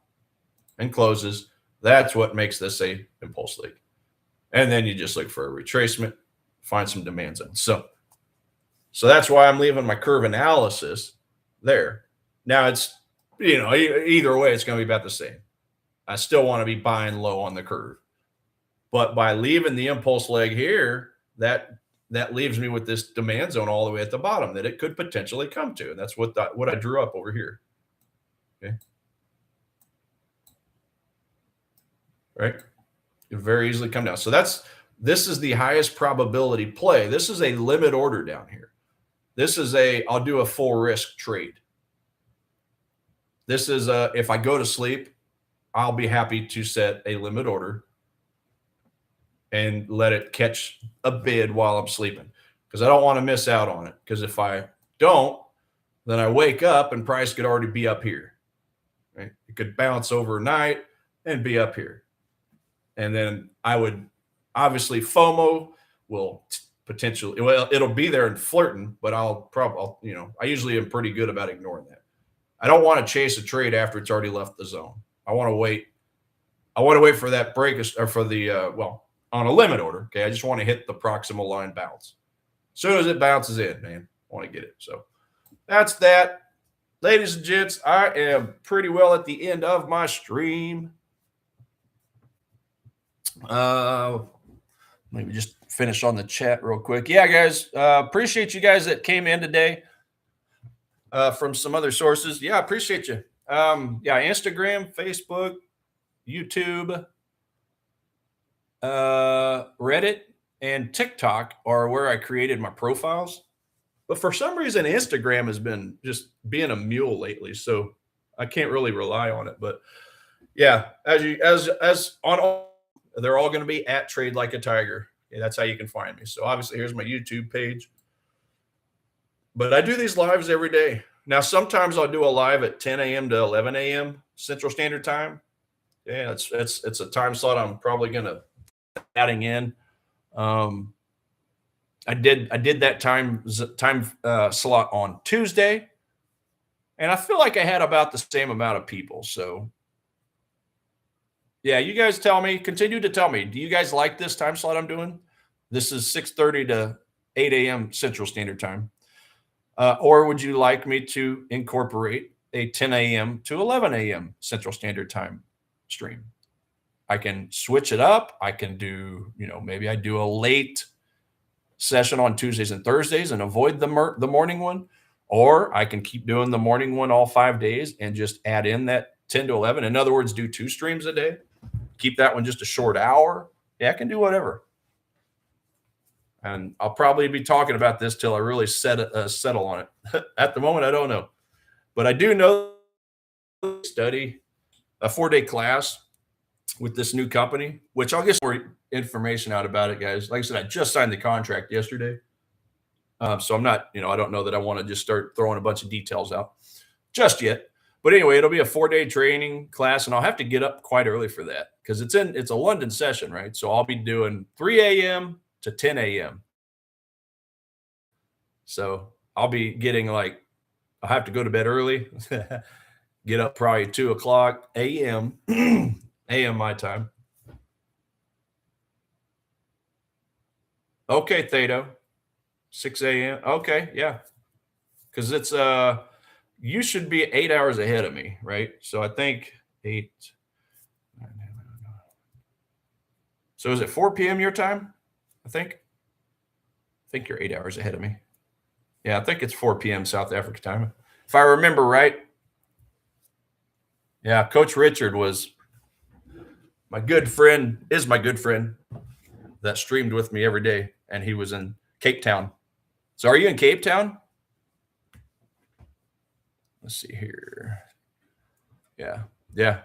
and closes, that's what makes this a impulse leg. And then you just look for a retracement, find some demand zones. So that's why I'm leaving my curve analysis there. Now it's, either way, it's going to be about the same. I still want to be buying low on the curve. But by leaving the impulse leg here, that leaves me with this demand zone all the way at the bottom that it could potentially come to. And that's what I drew up over here. Okay. Right? It very easily come down. So this is the highest probability play. This is a limit order down here. This is I'll do a full risk trade. This is if I go to sleep, I'll be happy to set a limit order and let it catch a bid while I'm sleeping, because I don't want to miss out on it. Because if I don't, then I wake up and price could already be up here. Right? It could bounce overnight and be up here. And then I would, obviously, FOMO will potentially, it'll be there and flirting, but I usually am pretty good about ignoring that. I don't want to chase a trade after it's already left the zone. I want to wait. I want to wait for that break, or for the, on a limit order. Okay. I just want to hit the proximal line bounce. As soon as it bounces in, man, I want to get it. So that's that. Ladies and gents, I am pretty well at the end of my stream. Maybe just finish on the chat real quick. Yeah, guys, appreciate you guys that came in today from some other sources. Yeah, appreciate you. Instagram, Facebook, YouTube, Reddit, and TikTok are where I created my profiles. But for some reason, Instagram has been just being a mule lately, so I can't really rely on it. But yeah, as on all, they're all going to be at Trade Like a Tiger. Yeah, that's how you can find me. So obviously, here's my YouTube page. But I do these lives every day. Now, sometimes I'll do a live at 10 a.m. to 11 a.m. Central Standard Time. Yeah, it's a time slot I'm probably going to adding in. I did that time slot on Tuesday, and I feel like I had about the same amount of people. So yeah, you guys continue to tell me, do you guys like this time slot I'm doing? This is 6:30 to 8 a.m. Central Standard Time. Or would you like me to incorporate a 10 a.m. to 11 a.m. Central Standard Time stream? I can switch it up. I can do, maybe I do a late session on Tuesdays and Thursdays and avoid the morning one. Or I can keep doing the morning one all 5 days and just add in that 10 to 11. In other words, do 2 streams a day. Keep that one just a short hour. Yeah, I can do whatever. And I'll probably be talking about this till I really settle on it. At the moment, I don't know. But I do know study a 4-day class with this new company, which I'll get more information out about it, guys. Like I said, I just signed the contract yesterday. So I'm not, I don't know that I want to just start throwing a bunch of details out just yet. But anyway, it'll be a 4-day training class, and I'll have to get up quite early for that because it's a London session, right? So I'll be doing 3 a.m. to 10 a.m. So I'll be getting I'll have to go to bed early, get up probably 2 o'clock a.m. a.m. my time. Okay, Thato, 6 a.m. Okay, yeah, because it's you should be 8 hours ahead of me, right? So I think 8. So is it 4 p.m. your time? I think you're 8 hours ahead of me. Yeah, I think it's 4 p.m. South Africa time, if I remember right. Yeah, Coach Richard was my good friend, is my good friend that streamed with me every day, and he was in Cape Town. So are you in Cape Town? Let's see here. Yeah. Yeah.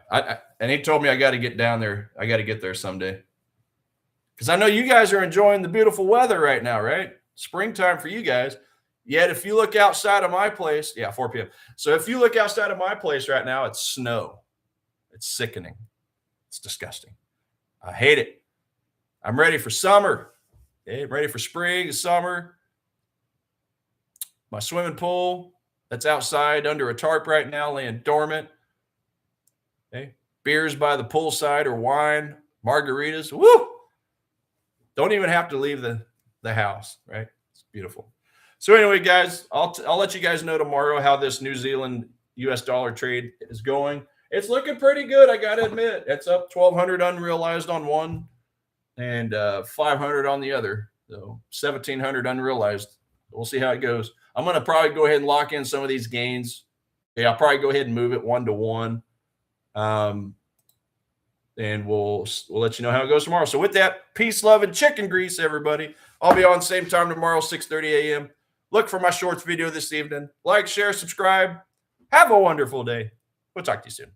And he told me I got to get down there. I got to get there someday. Because I know you guys are enjoying the beautiful weather right now, right? Springtime for you guys. Yet if you look outside of my place, yeah, 4 p.m. So if you look outside of my place right now, it's snow. It's sickening. It's disgusting. I hate it. I'm ready for summer. Okay? I'm ready for spring, summer. My swimming pool that's outside under a tarp right now, laying dormant. Okay? Beers by the poolside or wine, margaritas. Woo! Don't even have to leave the house, right? It's beautiful. So anyway, guys, I'll let you guys know tomorrow how this New Zealand US dollar trade is going. It's looking pretty good, I got to admit. It's up 1,200 unrealized on one and 500 on the other. So 1,700 unrealized. We'll see how it goes. I'm going to probably go ahead and lock in some of these gains. Yeah, I'll probably go ahead and move it 1-to-1. And we'll let you know how it goes tomorrow. So with that, peace, love, and chicken grease, everybody. I'll be on same time tomorrow, 6:30 a.m. Look for my shorts video this evening. Like, share, subscribe. Have a wonderful day. We'll talk to you soon.